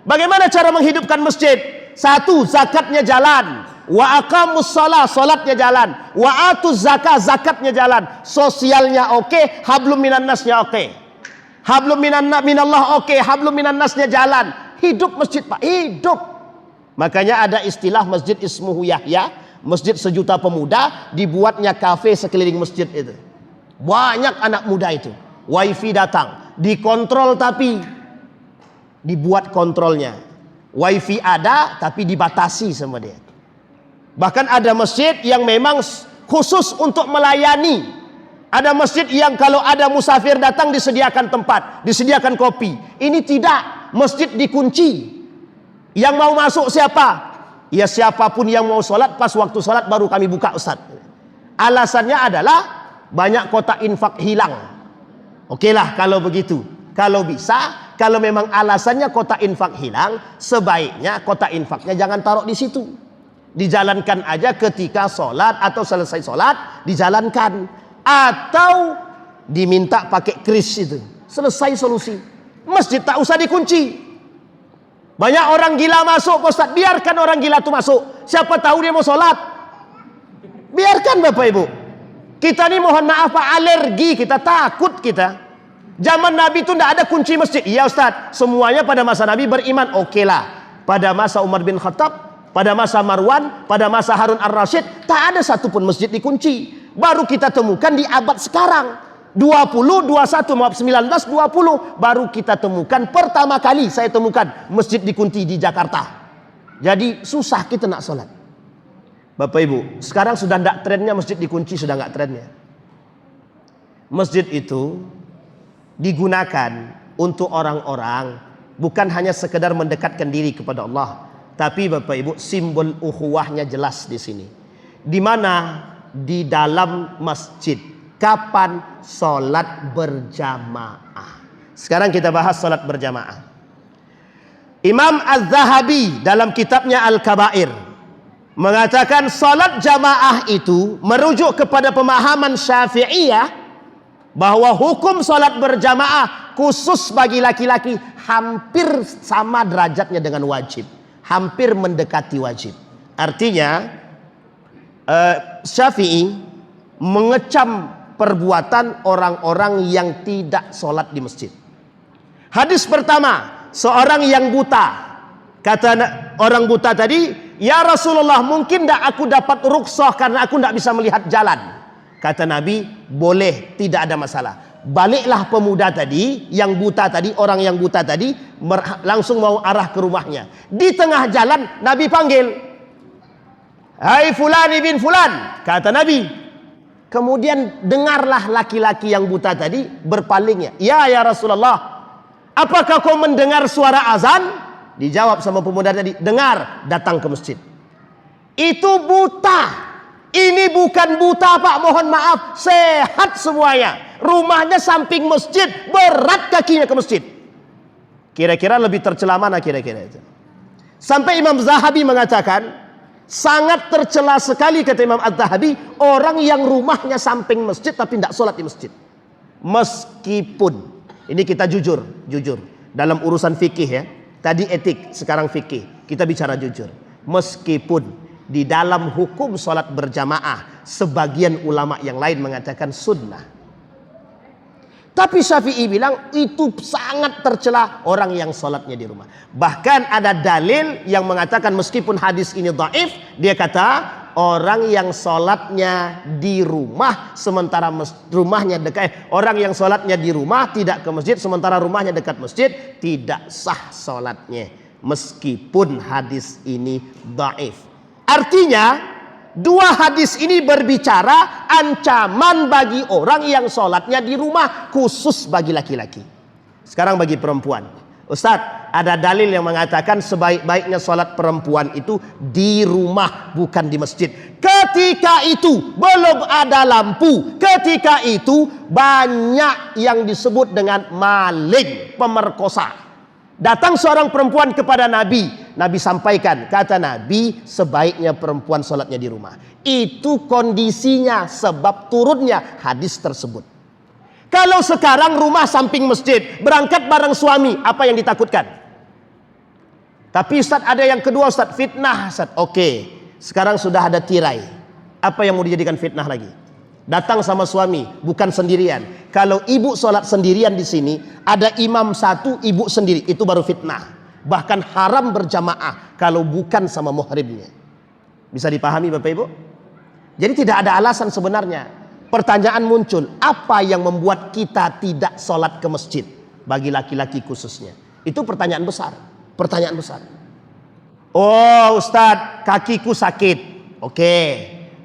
Bagaimana cara menghidupkan masjid? 1, zakatnya jalan. Wa aqamus shalah, salatnya jalan. Wa atuz zakah, zakatnya jalan. Sosialnya oke, hablum minan nasnya oke. Hablum minallah oke, hablum minan nasnya jalan. Hidup masjid Pak, hidup. Makanya ada istilah masjid ismuhu Yahya, masjid sejuta pemuda, dibuatnya kafe sekeliling masjid itu. Banyak anak muda itu. Wifi datang, dikontrol tapi dibuat kontrolnya. Wifi ada tapi dibatasi sama dia. Bahkan ada masjid yang memang khusus untuk melayani. Ada masjid yang kalau ada musafir datang disediakan tempat, disediakan kopi. Ini tidak, masjid dikunci. Yang mau masuk siapa? Ya siapapun yang mau sholat, pas waktu sholat baru kami buka, Ustaz. Alasannya adalah banyak kotak infak hilang. Okelah kalau begitu. Kalau bisa, kalau memang alasannya kotak infak hilang, sebaiknya kotak infaknya jangan taruh di situ. Dijalankan aja ketika sholat atau selesai sholat, dijalankan. Atau diminta pakai kris itu. Selesai solusi. Masjid tak usah dikunci. Banyak orang gila masuk, Ustaz. Biarkan orang gila itu masuk. Siapa tahu dia mau sholat. Biarkan Bapak Ibu. Kita ini mohon maaf Pak, alergi, kita takut kita. Zaman Nabi itu tidak ada kunci masjid. Iya Ustaz, semuanya pada masa Nabi beriman. Oke lah. Pada masa Umar bin Khattab, pada masa Marwan, pada masa Harun ar-Rasyid, tak ada satupun masjid dikunci. Baru kita temukan di abad sekarang 20, 21, maaf 19, 20 baru kita temukan, pertama kali saya temukan masjid dikunci di Jakarta. Jadi susah kita nak sholat. Bapak Ibu, sekarang sudah tidak trennya masjid dikunci, sudah nggak trennya. Masjid itu digunakan untuk orang-orang bukan hanya sekedar mendekatkan diri kepada Allah, tapi Bapak Ibu simbol ukhuwahnya jelas di sini. Di mana di dalam masjid kapan sholat berjamaah. Sekarang kita bahas sholat berjamaah. Imam Az-Zahabi dalam kitabnya Al-Kabair mengatakan sholat jamaah itu merujuk kepada pemahaman Syafi'iyah bahwa hukum sholat berjamaah khusus bagi laki-laki hampir sama derajatnya dengan wajib, hampir mendekati wajib. Artinya Syafi'i mengecam perbuatan orang-orang yang tidak sholat di masjid. Hadis pertama, seorang yang buta. Kata orang buta tadi, ya Rasulullah, mungkin tidak aku dapat rukhsah karena aku tidak bisa melihat jalan. Kata Nabi, boleh, tidak ada masalah. Baliklah pemuda tadi, yang buta tadi, orang yang buta tadi, langsung mau arah ke rumahnya. Di tengah jalan, Nabi panggil, hai fulan ibn fulan, kata Nabi. Kemudian dengarlah laki-laki yang buta tadi berpalingnya. Ya Rasulullah, apakah kau mendengar suara azan? Dijawab sama pemuda tadi, dengar, datang ke masjid. Itu buta. Ini bukan buta Pak, mohon maaf, sehat semuanya. Rumahnya samping masjid, berat kakinya ke masjid. Kira-kira lebih tercela mana kira-kira itu? Sampai Imam Zahabi mengatakan, sangat tercela sekali kata Imam Az-Zahabi, orang yang rumahnya samping masjid tapi tidak sholat di masjid. Meskipun, ini kita jujur dalam urusan fikih ya. Tadi etik, sekarang fikih. Kita bicara jujur. Meskipun di dalam hukum sholat berjamaah sebagian ulama yang lain mengatakan sunnah, tapi Syafi'i bilang itu sangat tercela orang yang sholatnya di rumah. Bahkan ada dalil yang mengatakan meskipun hadis ini dhaif, dia kata orang yang sholatnya di rumah sementara rumahnya dekat, orang yang sholatnya di rumah tidak ke masjid sementara rumahnya dekat masjid, tidak sah sholatnya meskipun hadis ini dhaif. Artinya dua hadis ini berbicara ancaman bagi orang yang sholatnya di rumah, khusus bagi laki-laki. Sekarang bagi perempuan, Ustadz, ada dalil yang mengatakan sebaik-baiknya sholat perempuan itu di rumah, bukan di masjid. Ketika itu belum ada lampu, ketika itu banyak yang disebut dengan maling, pemerkosa. Datang seorang perempuan kepada Nabi, Nabi sampaikan, kata Nabi, sebaiknya perempuan sholatnya di rumah. Itu kondisinya, sebab turunnya hadis tersebut. Kalau sekarang rumah samping masjid, berangkat bareng suami, apa yang ditakutkan? Tapi Ustaz ada yang kedua Ustaz, fitnah Ustaz. Oke, sekarang sudah ada tirai. Apa yang mau dijadikan fitnah lagi? Datang sama suami, bukan sendirian. Kalau ibu sholat sendirian di sini, ada imam satu, ibu sendiri, itu baru fitnah. Bahkan haram berjamaah kalau bukan sama muhrimnya. Bisa dipahami Bapak Ibu? Jadi tidak ada alasan sebenarnya. Pertanyaan muncul, apa yang membuat kita tidak sholat ke masjid? Bagi laki-laki khususnya. Itu pertanyaan besar. Pertanyaan besar. Oh Ustadz, kakiku sakit. Oke.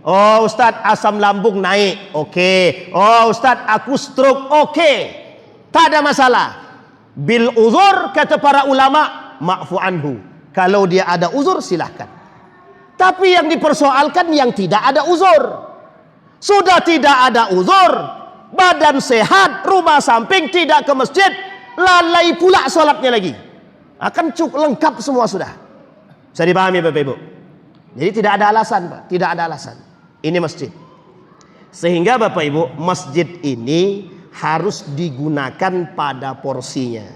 Oh Ustaz, asam lambung naik. Oke. Oh Ustaz, aku stroke. Oke. Tak ada masalah. Bil uzur, kata para ulama, ma'fu anhu. Kalau dia ada uzur silahkan. Tapi yang dipersoalkan yang tidak ada uzur. Sudah tidak ada uzur, badan sehat, rumah samping, tidak ke masjid, lalai pula sholatnya lagi. Akan cukup lengkap semua sudah. Bisa dipahami Bapak Ibu? Jadi tidak ada alasan Pak, tidak ada alasan. Ini masjid. Sehingga Bapak Ibu, masjid ini harus digunakan pada porsinya.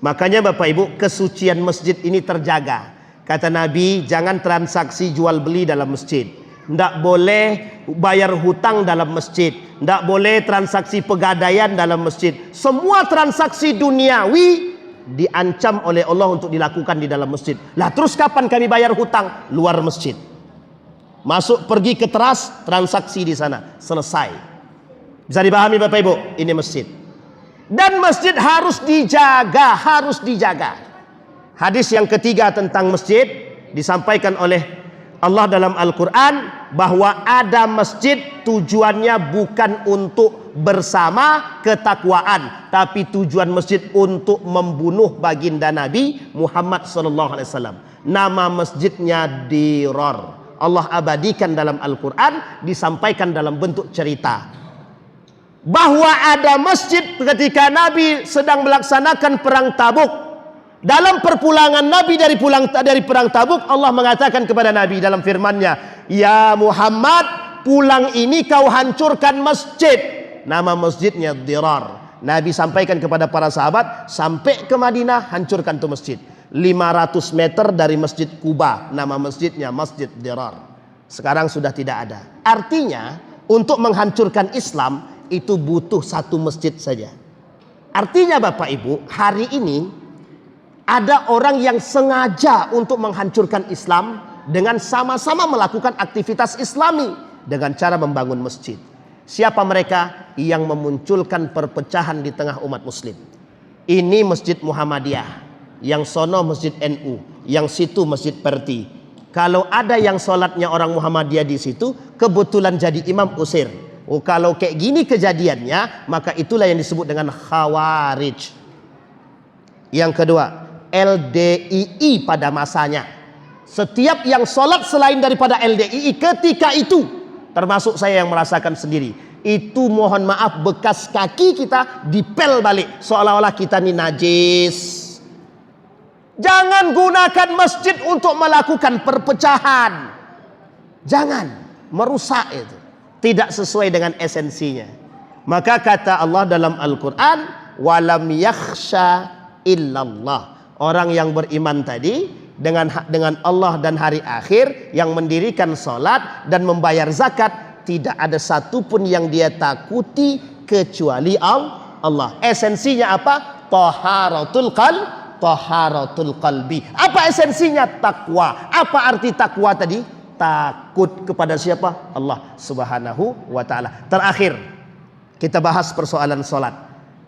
Makanya Bapak Ibu, kesucian masjid ini terjaga. Kata Nabi, jangan transaksi jual beli dalam masjid. Tidak boleh bayar hutang dalam masjid. Tidak boleh transaksi pegadaian dalam masjid. Semua transaksi duniawi diancam oleh Allah untuk dilakukan di dalam masjid. Lah terus kapan kami bayar hutang? Luar masjid. Masuk pergi ke teras, transaksi di sana. Selesai. Bisa dipahami Bapak Ibu? Ini masjid. Dan masjid harus dijaga, harus dijaga. Hadis yang ketiga tentang masjid disampaikan oleh Allah dalam Al-Quran, bahwa ada masjid tujuannya bukan untuk bersama ketakwaan, tapi tujuan masjid untuk membunuh baginda Nabi Muhammad SAW. Nama masjidnya Dirar. Allah abadikan dalam Al-Quran, disampaikan dalam bentuk cerita bahwa ada masjid ketika Nabi sedang melaksanakan perang Tabuk. Dalam perpulangan Nabi dari perang Tabuk, Allah mengatakan kepada Nabi dalam firman-Nya, "Ya Muhammad, pulang ini kau hancurkan masjid." Nama masjidnya Dirar. Nabi sampaikan kepada para sahabat, sampai ke Madinah hancurkan tuh masjid. 500 meter dari Masjid Kuba, nama masjidnya Masjid Dirar. Sekarang sudah tidak ada. Artinya, untuk menghancurkan Islam itu butuh satu masjid saja. Artinya Bapak Ibu, hari ini ada orang yang sengaja untuk menghancurkan Islam dengan sama-sama melakukan aktivitas Islami dengan cara membangun masjid. Siapa mereka yang memunculkan perpecahan di tengah umat muslim? Ini Masjid Muhammadiyah, yang sono Masjid NU, yang situ Masjid Perti. Kalau ada yang sholatnya orang Muhammadiyah di situ, kebetulan jadi imam, usir. Oh, kalau kayak gini kejadiannya, maka itulah yang disebut dengan Khawarij. Yang kedua, LDII pada masanya. Setiap yang sholat selain daripada LDII ketika itu, termasuk saya yang merasakan sendiri, itu mohon maaf bekas kaki kita dipel balik, seolah-olah kita ini najis. Jangan gunakan masjid untuk melakukan perpecahan. Jangan, merusak itu. Tidak sesuai dengan esensinya. Maka kata Allah dalam Al-Quran, "Walam yakhsha illallah." Orang yang beriman tadi dengan Allah dan hari akhir, yang mendirikan sholat dan membayar zakat, tidak ada satupun yang dia takuti kecuali Allah. Esensinya apa? Taharatul qalbi. Apa esensinya? Takwa. Apa arti takwa tadi? Takut kepada siapa? Allah Subhanahu wa ta'ala. Terakhir kita bahas persoalan sholat.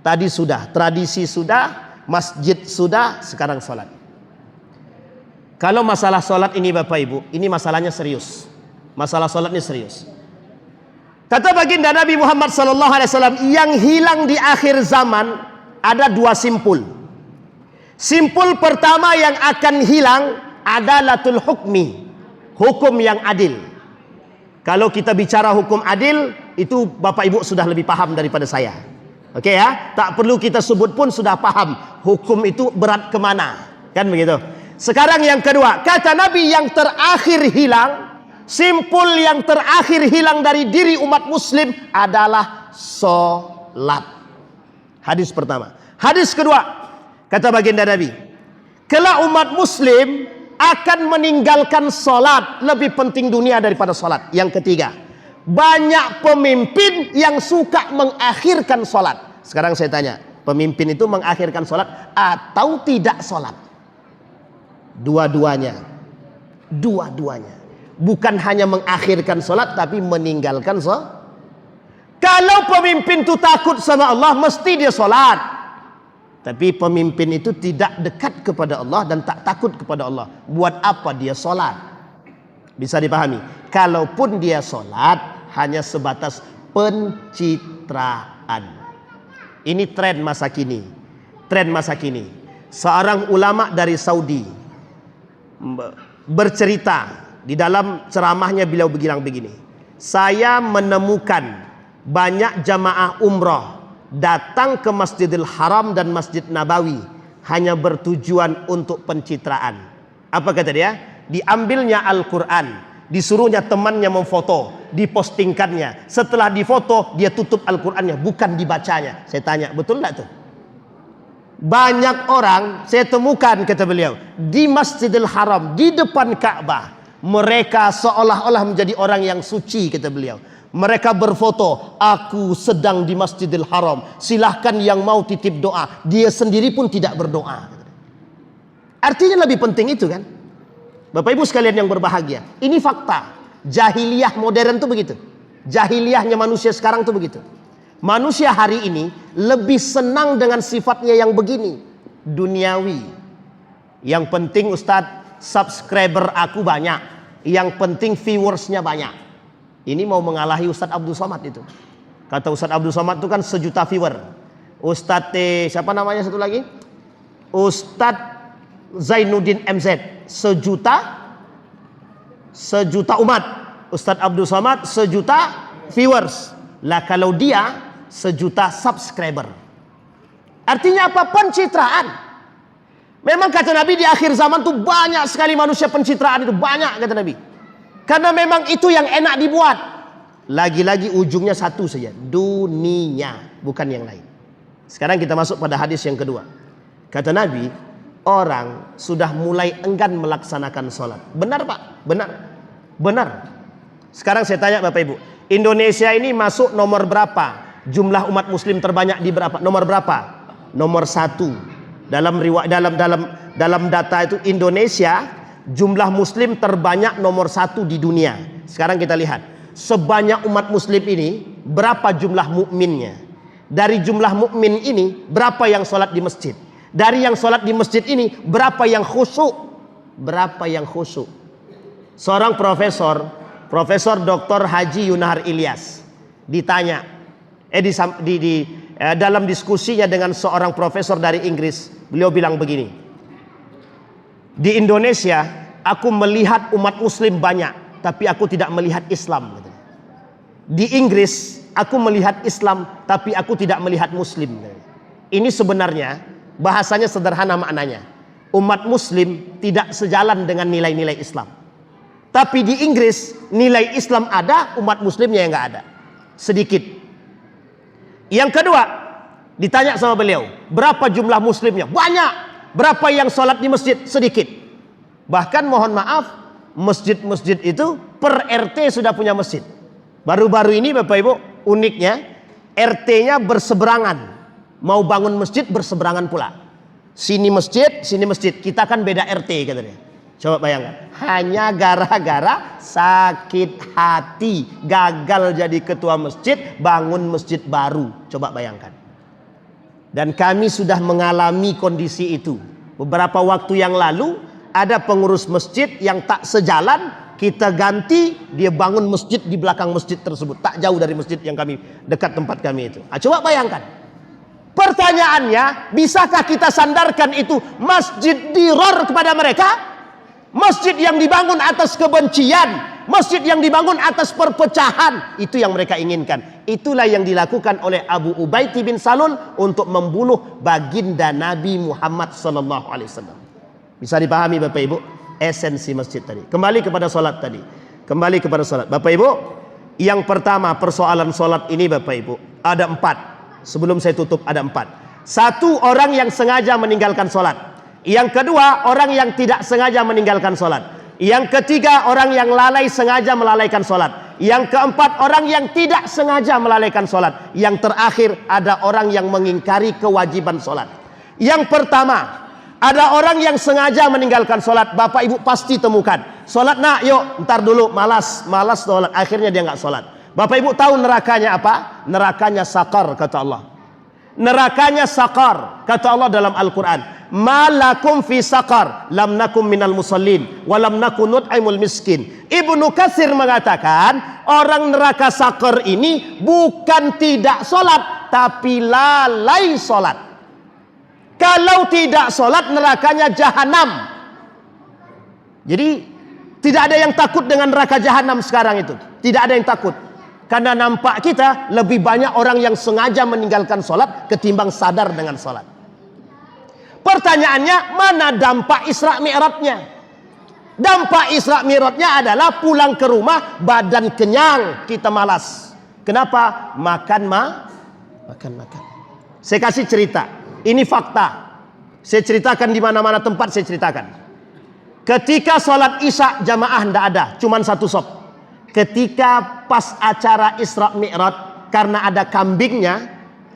Tadi sudah, tradisi sudah, masjid sudah, sekarang sholat. Kalau masalah sholat ini Bapak Ibu, ini masalahnya serius. Masalah sholat ini serius. Kata baginda Nabi Muhammad SAW, yang hilang di akhir zaman ada dua simpul. Simpul pertama yang akan hilang adalatul hukmi, hukum yang adil. Kalau kita bicara hukum adil, itu Bapak Ibu sudah lebih paham daripada saya. Oke ya, tak perlu kita sebut pun sudah paham hukum itu berat kemana, kan begitu. Sekarang yang kedua, kata Nabi yang terakhir hilang, simpul yang terakhir hilang dari diri umat muslim adalah sholat. Hadis pertama. Hadis kedua, kata baginda Nabi, kelak umat muslim akan meninggalkan sholat, lebih penting dunia daripada sholat. Yang ketiga, banyak pemimpin yang suka mengakhirkan sholat. Sekarang saya tanya, pemimpin itu mengakhirkan sholat atau tidak sholat? Dua-duanya. Dua-duanya. Bukan hanya mengakhirkan sholat, tapi meninggalkan sholat. Kalau pemimpin itu takut sama Allah, mesti dia sholat. Tapi pemimpin itu tidak dekat kepada Allah dan tak takut kepada Allah. Buat apa dia sholat? Bisa dipahami. Kalaupun dia sholat hanya sebatas pencitraan. Ini tren masa kini. Tren masa kini. Seorang ulama dari Saudi bercerita di dalam ceramahnya, beliau bilang begini. Saya menemukan banyak jamaah umrah datang ke Masjidil Haram dan Masjid Nabawi hanya bertujuan untuk pencitraan. Apa kata dia? Diambilnya Al-Quran, disuruhnya temannya memfoto, dipostingkannya. Setelah difoto, dia tutup Al-Qurannya, bukan dibacanya. Saya tanya, betul nggak tuh? Banyak orang saya temukan, kata beliau, di Masjidil Haram, di depan Ka'bah, mereka seolah-olah menjadi orang yang suci, kata beliau. Mereka berfoto, aku sedang di Masjidil Haram, silahkan yang mau titip doa. Dia sendiri pun tidak berdoa. Artinya lebih penting itu kan. Bapak ibu sekalian yang berbahagia, ini fakta. Jahiliyah modern tuh begitu. Jahiliyahnya manusia sekarang tuh begitu. Manusia hari ini lebih senang dengan sifatnya yang begini, duniawi. Yang penting Ustadz, subscriber aku banyak, yang penting viewersnya banyak. Ini mau mengalahi Ustadz Abdul Somad itu. Kata Ustadz Abdul Somad itu kan sejuta viewer. Ustadz siapa namanya satu lagi? Ustadz Zainuddin MZ sejuta umat. Ustadz Abdul Somad sejuta viewers. Lah kalau dia sejuta subscriber. Artinya apa? Pencitraan. Memang kata Nabi di akhir zaman tuh banyak sekali manusia pencitraan itu, banyak kata Nabi. Karena memang itu yang enak dibuat. Lagi-lagi ujungnya satu saja, dunia, bukan yang lain. Sekarang kita masuk pada hadis yang kedua. Kata Nabi, orang sudah mulai enggan melaksanakan sholat. Benar Pak? Benar. Benar. Sekarang saya tanya Bapak Ibu, Indonesia ini masuk nomor berapa? Jumlah umat muslim terbanyak di berapa? Nomor berapa? Nomor 1. Dalam data itu Indonesia jumlah muslim terbanyak nomor 1 di dunia. Sekarang kita lihat, sebanyak umat muslim ini berapa jumlah mukminnya? Dari jumlah mukmin ini berapa yang sholat di masjid? Dari yang sholat di masjid ini berapa yang khusyuk? Berapa yang khusyuk? Seorang Profesor Dr. Haji Yunahar Ilyas ditanya dalam diskusinya dengan seorang profesor dari Inggris, beliau bilang begini, di Indonesia aku melihat umat muslim banyak, tapi aku tidak melihat Islam. Di Inggris aku melihat Islam, tapi aku tidak melihat muslim. Ini sebenarnya bahasanya sederhana maknanya, umat muslim tidak sejalan dengan nilai-nilai Islam. Tapi di Inggris nilai Islam ada, umat muslimnya yang nggak ada, sedikit. Yang kedua, ditanya sama beliau, berapa jumlah muslimnya? Banyak. Berapa yang sholat di masjid? Sedikit. Bahkan mohon maaf, masjid-masjid itu per RT sudah punya masjid. Baru-baru ini Bapak Ibu, uniknya RT-nya berseberangan. Mau bangun masjid berseberangan pula. Sini masjid, sini masjid. Kita kan beda RT katanya. Coba bayangkan. Hanya gara-gara sakit hati, gagal jadi ketua masjid, bangun masjid baru. Coba bayangkan. Dan kami sudah mengalami kondisi itu. Beberapa waktu yang lalu ada pengurus masjid yang tak sejalan, kita ganti, dia bangun masjid di belakang masjid tersebut, tak jauh dari masjid yang kami dekat tempat kami itu. Coba bayangkan. Pertanyaannya, bisakah kita sandarkan itu masjid diror kepada mereka? Masjid yang dibangun atas kebencian, masjid yang dibangun atas perpecahan, itu yang mereka inginkan. Itulah yang dilakukan oleh Abu Ubaid bin Salul untuk membunuh baginda Nabi Muhammad SAW. Bisa dipahami Bapak Ibu esensi masjid tadi. Kembali kepada sholat tadi. Kembali kepada sholat. Bapak Ibu, yang pertama persoalan sholat ini Bapak Ibu ada 4. Sebelum saya tutup ada 4. 1, orang yang sengaja meninggalkan sholat. Yang kedua, orang yang tidak sengaja meninggalkan sholat. Yang ketiga, orang yang lalai sengaja melalaikan sholat. Yang keempat, orang yang tidak sengaja melalaikan sholat. Yang terakhir, ada orang yang mengingkari kewajiban sholat. Yang pertama, ada orang yang sengaja meninggalkan sholat. Bapak Ibu pasti temukan. Sholat nak, yuk, ntar dulu, malas sholat. Akhirnya dia nggak sholat. Bapak Ibu tahu nerakanya apa? Nerakanya sakar, kata Allah. nerakanya sakar. Kata Allah dalam Al-Quran, malakum fi sakar, lam nakum minal musallin, walam nakun nut'imul miskin. Ibnu Katsir mengatakan, orang neraka sakar ini bukan tidak sholat, tapi lalai sholat. Kalau tidak sholat, nerakanya jahanam. Jadi tidak ada yang takut dengan neraka jahanam sekarang itu. Tidak ada yang takut. Karena nampak kita lebih banyak orang yang sengaja meninggalkan sholat ketimbang sadar dengan sholat. Pertanyaannya, mana dampak Isra Mi'rajnya? Dampak Isra Mi'rajnya adalah pulang ke rumah badan kenyang, kita malas. Kenapa? Makan. Saya kasih cerita. Ini fakta. Saya ceritakan di mana-mana tempat saya ceritakan. Ketika sholat Isya jamaah tidak ada, cuman satu sop. Ketika pas acara Isra Mi'raj, karena ada kambingnya,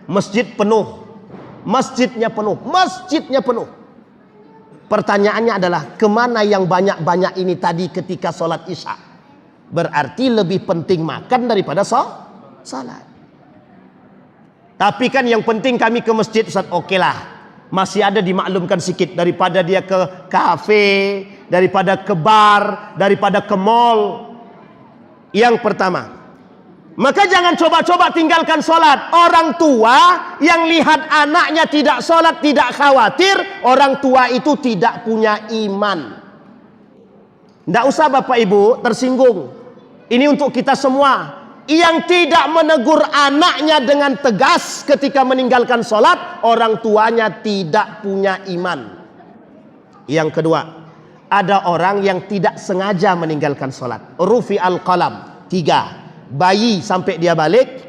masjid penuh. Masjidnya penuh. Pertanyaannya adalah, kemana yang banyak-banyak ini tadi ketika sholat Isya? Berarti lebih penting makan daripada sholat. Tapi kan yang penting kami ke masjid, Ustaz, oke lah. Masih ada dimaklumkan sedikit daripada dia ke kafe, daripada ke bar, daripada ke mall. Yang pertama, maka jangan coba-coba tinggalkan sholat. Orang tua yang lihat anaknya tidak sholat, tidak khawatir orang tua itu tidak punya iman. Tidak usah Bapak Ibu tersinggung. Ini untuk kita semua. Yang tidak menegur anaknya dengan tegas ketika meninggalkan sholat, orang tuanya tidak punya iman. Yang kedua, ada orang yang tidak sengaja meninggalkan sholat. Rufi al-qalam. 3, bayi sampai dia balik,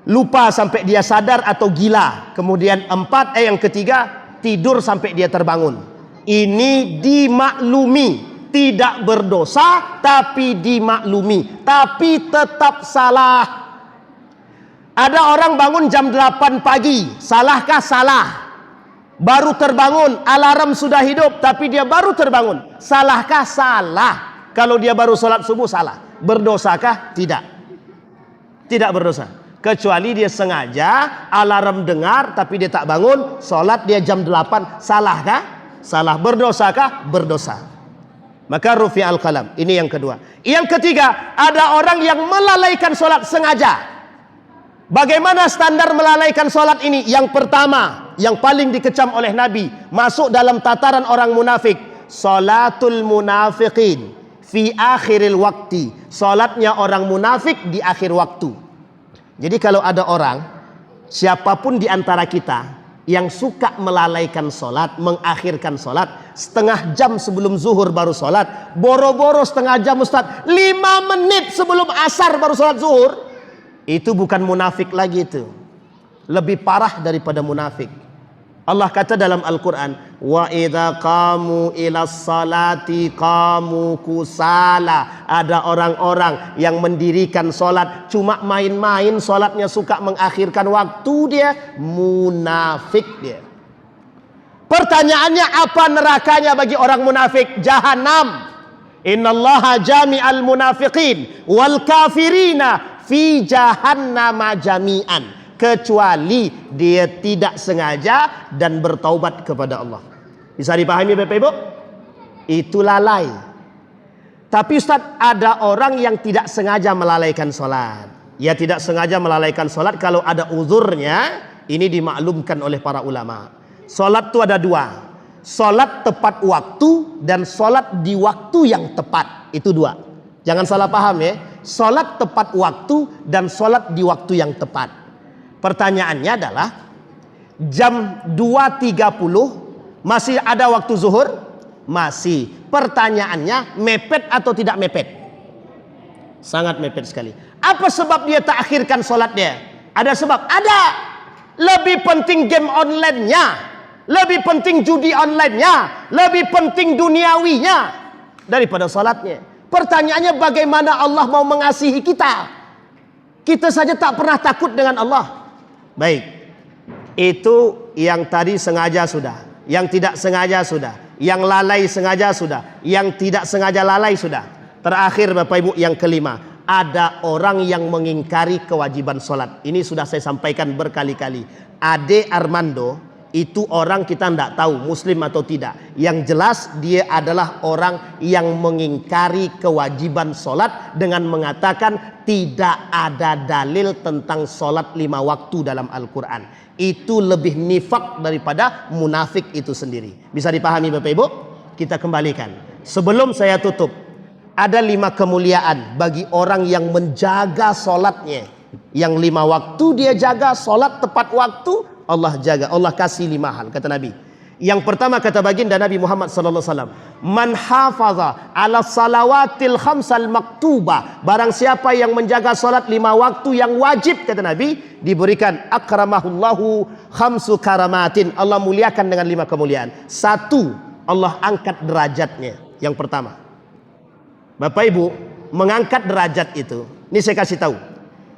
lupa sampai dia sadar atau gila. Kemudian 4, yang ketiga, tidur sampai dia terbangun. Ini dimaklumi. Tidak berdosa, tapi dimaklumi. Tapi tetap salah. Ada orang bangun jam 8 pagi. Salahkah? Salah. Baru terbangun, alarm sudah hidup, tapi dia baru terbangun. Salahkah? Salah. Kalau dia baru sholat subuh, salah. Berdosakah? Tidak. Tidak berdosa. Kecuali dia sengaja, alarm dengar, tapi dia tak bangun, sholat dia jam 8. Salahkah? Salah. Berdosakah? Berdosa. Maka rufi al-qalam. Ini yang kedua. Yang ketiga, ada orang yang melalaikan sholat sengaja. Bagaimana standar melalaikan sholat ini? Yang pertama, yang paling dikecam oleh Nabi, masuk dalam tataran orang munafik. Sholatul munafiqin fi akhiril wakti. Sholatnya orang munafik di akhir waktu. Jadi kalau ada orang, siapapun di antara kita yang suka melalaikan sholat, mengakhirkan sholat, setengah jam sebelum zuhur baru sholat, boro-boro setengah jam Ustaz, 5 menit sebelum asar baru sholat zuhur, itu bukan munafik lagi, itu lebih parah daripada munafik. Allah kata dalam Al-Quran, wa idza qamu ila salati qamu kusala. Ada orang-orang yang mendirikan sholat cuma main-main, sholatnya suka mengakhirkan waktu, dia munafik dia. Pertanyaannya, apa nerakanya bagi orang munafik? Jahanam. Innallaha jami'al munafiqin wal kafirina fi jahannama jami'an. Kecuali dia tidak sengaja dan bertaubat kepada Allah. Bisa dipahami Bapak Ibu? Itu lalai. Tapi Ustaz, ada orang yang tidak sengaja melalaikan sholat. Ya, tidak sengaja melalaikan sholat kalau ada uzurnya. Ini dimaklumkan oleh para ulama. Sholat itu ada 2. Sholat tepat waktu dan sholat di waktu yang tepat. Itu 2. Jangan salah paham ya. Sholat tepat waktu dan sholat di waktu yang tepat. Pertanyaannya adalah, jam 2.30 masih ada waktu zuhur? Masih. Pertanyaannya, mepet atau tidak mepet? Sangat mepet sekali. Apa sebab dia tak akhirkan sholatnya? Ada sebab? Ada. Lebih penting game online-nya, lebih penting judi online-nya, lebih penting duniawinya daripada sholatnya. Pertanyaannya, bagaimana Allah mau mengasihi kita? Kita saja tak pernah takut dengan Allah. Baik, itu yang tadi sengaja sudah, yang tidak sengaja sudah, yang lalai sengaja sudah, yang tidak sengaja lalai sudah. Terakhir Bapak Ibu, yang kelima, ada orang yang mengingkari kewajiban sholat. Ini sudah saya sampaikan berkali-kali. Ade Armando itu orang kita tidak tahu muslim atau tidak. Yang jelas dia adalah orang yang mengingkari kewajiban sholat dengan mengatakan tidak ada dalil tentang sholat 5 waktu dalam Al-Quran. Itu lebih nifak daripada munafik itu sendiri. Bisa dipahami Bapak Ibu? Kita kembalikan. Sebelum saya tutup, ada 5 kemuliaan bagi orang yang menjaga sholatnya. Yang 5 waktu dia jaga, sholat tepat waktu, Allah jaga, Allah kasih 5 hal, kata Nabi. Yang pertama kata baginda Nabi Muhammad sallallahu alaihi wasallam, man hafaza ala salawatil khamsal maktubah, barang siapa yang menjaga salat 5 waktu yang wajib, kata Nabi, diberikan akramahullahu khamsu karamatin, Allah muliakan dengan 5 kemuliaan. 1, Allah angkat derajatnya. Yang pertama, Bapak Ibu, mengangkat derajat itu, ini saya kasih tahu.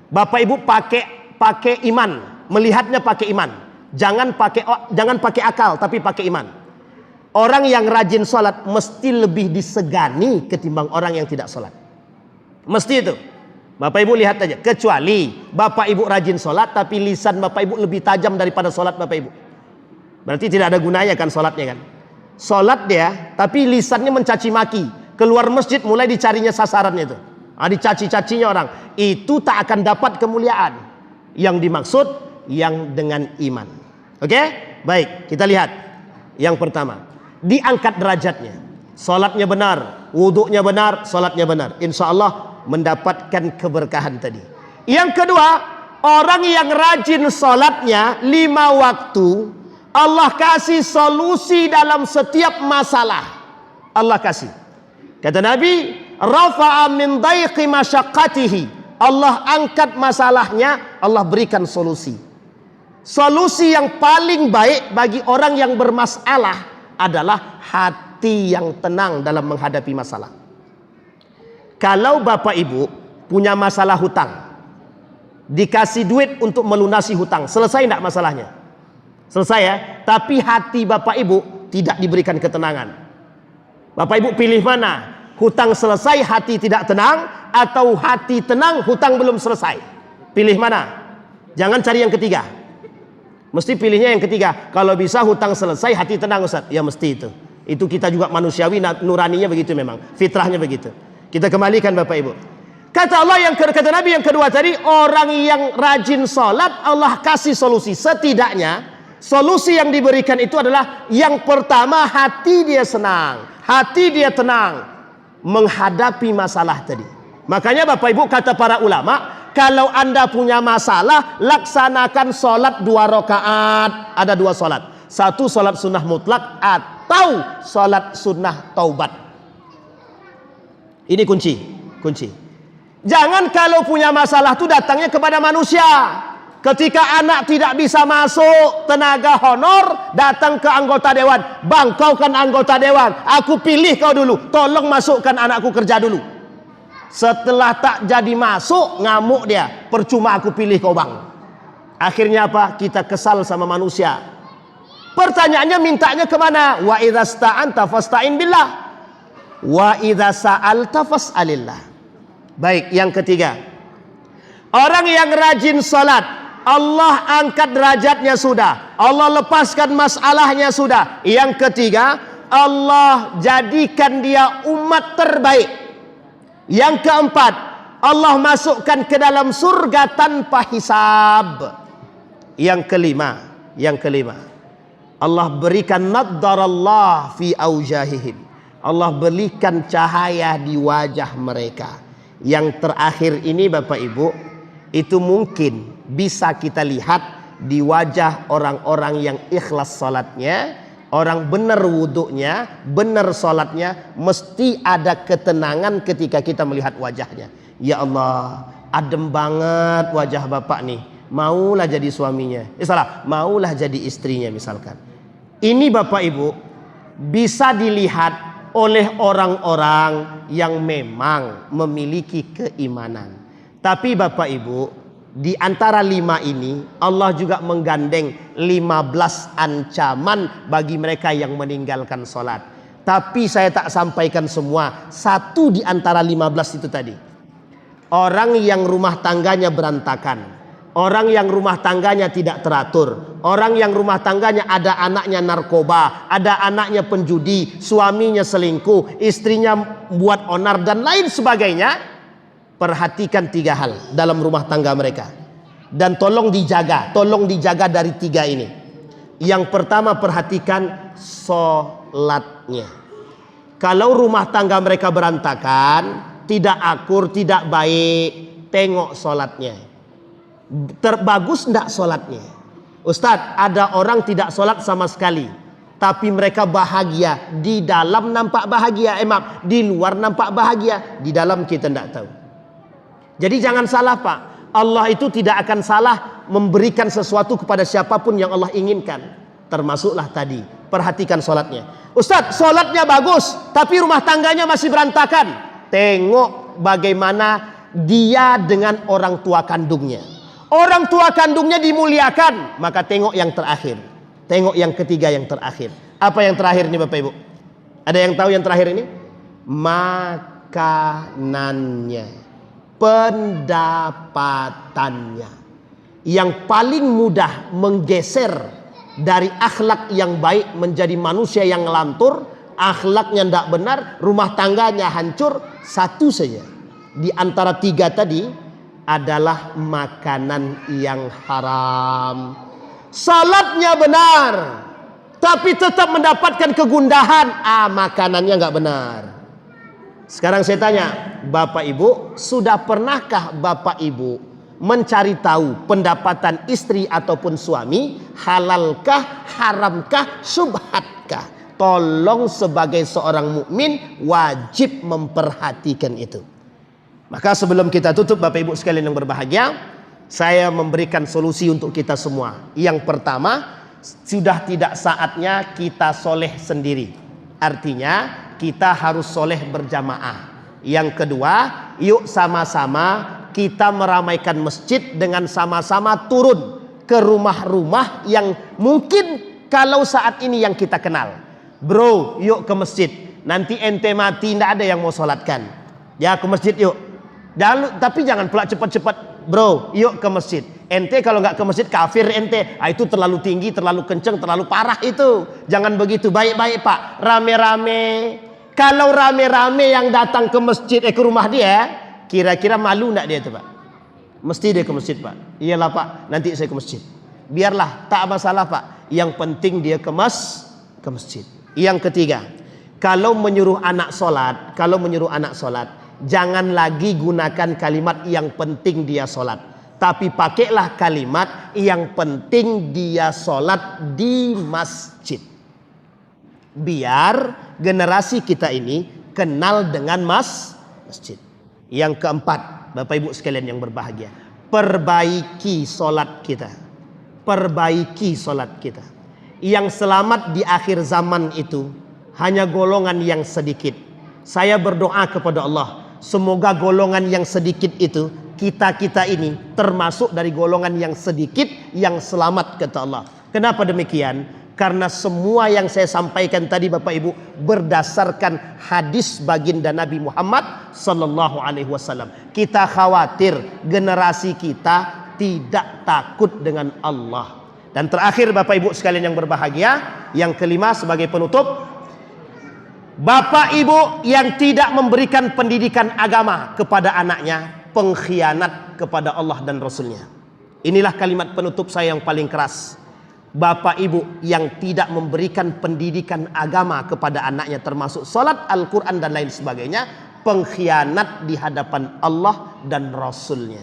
Bapak Ibu pakai iman, melihatnya pakai iman. Jangan pakai akal, tapi pakai iman. Orang yang rajin sholat mesti lebih disegani ketimbang orang yang tidak sholat. Mesti itu. Bapak Ibu lihat aja. Kecuali Bapak Ibu rajin sholat, tapi lisan Bapak Ibu lebih tajam daripada sholat Bapak Ibu. Berarti tidak ada gunanya kan sholatnya kan. Sholat dia, tapi lisannya mencaci maki. Keluar masjid mulai dicarinya sasarannya itu. Dicaci-cacinya orang. Itu tak akan dapat kemuliaan. Yang dimaksud yang dengan iman. Oke? Baik, kita lihat. Yang pertama, diangkat derajatnya. Salatnya benar, wuduknya benar, salatnya benar. Insya Allah mendapatkan keberkahan tadi. Yang kedua, orang yang rajin salatnya 5 waktu, Allah kasih solusi dalam setiap masalah. Allah kasih. Kata Nabi, rafa'a min daiqi masyaqqatihi. Allah angkat masalahnya, Allah berikan solusi. Solusi yang paling baik bagi orang yang bermasalah adalah hati yang tenang dalam menghadapi masalah. Kalau Bapak Ibu punya masalah hutang, dikasih duit untuk melunasi hutang, selesai tidak masalahnya? Selesai ya? Tapi hati Bapak Ibu tidak diberikan ketenangan. Bapak Ibu pilih mana? Hutang selesai, hati tidak tenang, atau hati tenang, hutang belum selesai? Pilih mana? Jangan cari yang ketiga. Mesti pilihnya yang ketiga. Kalau bisa hutang selesai, hati tenang Ustaz. Ya mesti itu. Itu kita juga manusiawi, nuraninya begitu memang. Fitrahnya begitu. Kita kembalikan Bapak Ibu. Kata Allah kata Nabi yang kedua tadi, orang yang rajin sholat, Allah kasih solusi. Setidaknya, solusi yang diberikan itu adalah yang pertama, hati dia senang. Hati dia tenang menghadapi masalah tadi. Makanya Bapak Ibu kata para ulama, kalau Anda punya masalah, laksanakan sholat 2 rakaat. Ada 2 sholat. 1 sholat sunnah mutlak atau sholat sunnah taubat. Ini kunci. Jangan kalau punya masalah itu datangnya kepada manusia. Ketika anak tidak bisa masuk tenaga honor, datang ke anggota dewan. Bang, kau kan anggota dewan, aku pilih kau dulu, tolong masukkan anakku kerja dulu. Setelah tak jadi masuk, ngamuk dia, percuma aku pilih kau bang. Akhirnya apa? Kita kesal sama manusia. Pertanyaannya mintanya kemana? Wa idza sta'anta fasta'in billah, wa idza sa'alta fas'alillah. Baik, yang ketiga, orang yang rajin salat, Allah angkat derajatnya sudah, Allah lepaskan masalahnya sudah. Yang ketiga, Allah jadikan dia umat terbaik. Yang keempat, Allah masukkan ke dalam surga tanpa hisab. Yang kelima, Allah berikan naddarallah fi aujahihim. Allah berikan cahaya di wajah mereka. Yang terakhir ini Bapak Ibu, itu mungkin bisa kita lihat di wajah orang-orang yang ikhlas salatnya, orang benar wuduknya, benar salatnya, mesti ada ketenangan ketika kita melihat wajahnya. Ya Allah, adem banget wajah bapak nih, maulah jadi suaminya. Maulah jadi istrinya misalkan. Ini Bapak Ibu bisa dilihat oleh orang-orang yang memang memiliki keimanan. Tapi Bapak Ibu, di antara 5 ini Allah juga menggandeng 15 ancaman bagi mereka yang meninggalkan sholat. Tapi saya tak sampaikan semua. 1 di antara 15 itu tadi. Orang yang rumah tangganya berantakan, orang yang rumah tangganya tidak teratur, orang yang rumah tangganya ada anaknya narkoba, ada anaknya penjudi, suaminya selingkuh, istrinya buat onar dan lain sebagainya. Perhatikan 3 hal dalam rumah tangga mereka. Dan tolong dijaga dari 3 ini. Yang pertama, perhatikan sholatnya. Kalau rumah tangga mereka berantakan, tidak akur, tidak baik, tengok sholatnya. Terbagus enggak sholatnya? Ustadz, ada orang tidak sholat sama sekali, tapi mereka bahagia. Di dalam nampak bahagia, di luar nampak bahagia, di dalam kita tidak tahu. Jadi jangan salah Pak, Allah itu tidak akan salah memberikan sesuatu kepada siapapun yang Allah inginkan. Termasuklah tadi, perhatikan sholatnya. Ustadz, sholatnya bagus, tapi rumah tangganya masih berantakan. Tengok bagaimana dia dengan orang tua kandungnya. Orang tua kandungnya dimuliakan, maka tengok yang terakhir. Tengok yang ketiga, yang terakhir. Apa yang terakhir ini Bapak Ibu? Ada yang tahu yang terakhir ini? Makanannya, pendapatannya. Yang paling mudah menggeser dari akhlak yang baik menjadi manusia yang ngelantur, akhlaknya tidak benar, rumah tangganya hancur. Satu saja di antara 3 tadi adalah makanan yang haram. Salatnya benar, tapi tetap mendapatkan kegundahan. Makanannya nggak benar. Sekarang saya tanya, Bapak Ibu, sudah pernahkah Bapak Ibu mencari tahu pendapatan istri ataupun suami, halalkah, haramkah, subhatkah? Tolong sebagai seorang mukmin wajib memperhatikan itu. Maka sebelum kita tutup Bapak Ibu sekalian yang berbahagia, saya memberikan solusi untuk kita semua. Yang pertama, sudah tidak saatnya kita soleh sendiri. Artinya kita harus soleh berjamaah. Yang kedua, yuk sama-sama kita meramaikan masjid dengan sama-sama turun ke rumah-rumah yang mungkin kalau saat ini yang kita kenal. Bro, yuk ke masjid. Nanti ente mati tidak ada yang mau sholatkan. Ya, ke masjid yuk. Tapi jangan pula cepat-cepat. Bro, yuk ke masjid. Ente kalau nggak ke masjid kafir ente. Itu terlalu tinggi, terlalu kenceng, terlalu parah itu. Jangan begitu. Baik-baik Pak. Rame-rame. Kalau rame-rame yang datang ke masjid, ke rumah dia, kira-kira malu nggak dia itu Pak? Mesti dia ke masjid Pak. Iyalah Pak, nanti saya ke masjid. Biarlah, tak masalah Pak. Yang penting dia ke masjid. Yang ketiga, kalau menyuruh anak sholat, jangan lagi gunakan kalimat yang penting dia sholat, tapi pakailah kalimat yang penting dia sholat di masjid. Biar generasi kita ini kenal dengan masjid. Yang keempat, Bapak Ibu sekalian yang berbahagia, perbaiki sholat kita. Perbaiki sholat kita. Yang selamat di akhir zaman itu hanya golongan yang sedikit. Saya berdoa kepada Allah, semoga golongan yang sedikit itu, kita ini termasuk dari golongan yang sedikit yang selamat, kata Allah. Kenapa demikian? Karena semua yang saya sampaikan tadi Bapak Ibu berdasarkan hadis baginda Nabi Muhammad sallallahu alaihi wasallam. Kita khawatir generasi kita tidak takut dengan Allah. Dan terakhir Bapak Ibu sekalian yang berbahagia, yang kelima sebagai penutup, Bapak Ibu yang tidak memberikan pendidikan agama kepada anaknya, pengkhianat kepada Allah dan Rasulnya. Inilah kalimat penutup saya yang paling keras. Bapak Ibu yang tidak memberikan pendidikan agama kepada anaknya, termasuk salat, Al-Quran dan lain sebagainya, pengkhianat di hadapan Allah dan Rasulnya.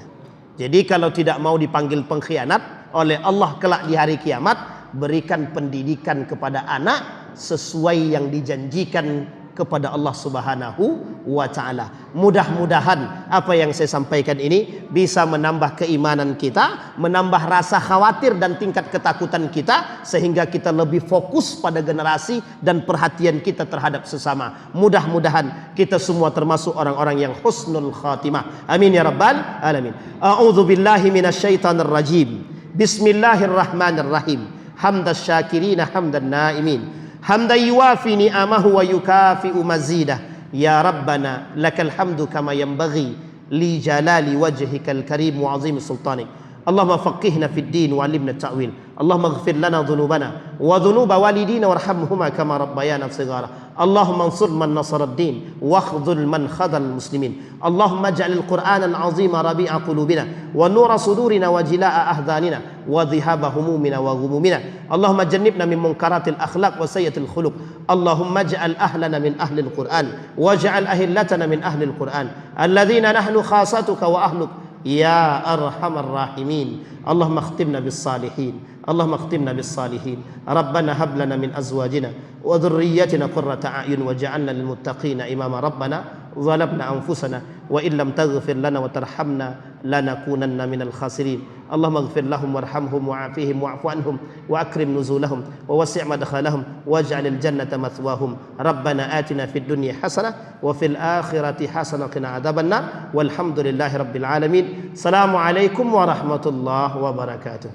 Jadi kalau tidak mau dipanggil pengkhianat oleh Allah kelak di hari kiamat, berikan pendidikan kepada anak sesuai yang dijanjikan kepada Allah Subhanahu wa ta'ala. Mudah-mudahan apa yang saya sampaikan ini bisa menambah keimanan kita, menambah rasa khawatir dan tingkat ketakutan kita, sehingga kita lebih fokus pada generasi dan perhatian kita terhadap sesama. Mudah-mudahan kita semua termasuk orang-orang yang husnul khatimah. Amin ya rabbal alamin. A'udzu billahi minasyaitonir rajim. Bismillahirrahmanirrahim. Hamdas syakirina hamdan naimin. Hamdan yuwafi ni'amahu wa yukafi'u mazidah. Ya Rabbana lakal hamdu kama yanbaghi لجلال وجهك الكريم وعظيم سلطانك. اللهم فقهنا في الدين وعلمنا التأويل. اللهم اغفر لنا ذنوبنا وذنوب والدينا وارحمهما كما ربيانا صغارا. اللهم انصر من نصر الدين واخذل من خذل المسلمين. اللهم اجعل القرآن العظيم ربيع قلوبنا ونور صدورنا وجلاء أحزاننا وذهاب همومنا وغمومنا. اللهم جنبنا من منكرات الأخلاق وسيئة الخلق. اللهم اجعل أهلنا من أهل القرآن واجعل أهلتنا من أهل القرآن الذين نحن خاصتك وأهلك يا أرحم الراحمين. اللهم اختمنا بالصالحين. اللهم اختمنا بالصالحين. ربنا هب لنا من أزواجنا وذريتنا قرة أعين واجعلنا للمتقين إماما. ربنا ظلمنا أنفسنا وإن لم تغفر لنا وترحمنا لنكونن من الخاسرين. اللهم اغفر لهم وارحمهم وعافهم واعف عنهم وأكرم نزولهم ووسع مدخلهم واجعل الجنة مثواهم. ربنا آتنا في الدنيا حسنة وفي الآخرة حسنة وقنا عذاب النار والحمد لله رب العالمين. السلام عليكم ورحمة الله وبركاته.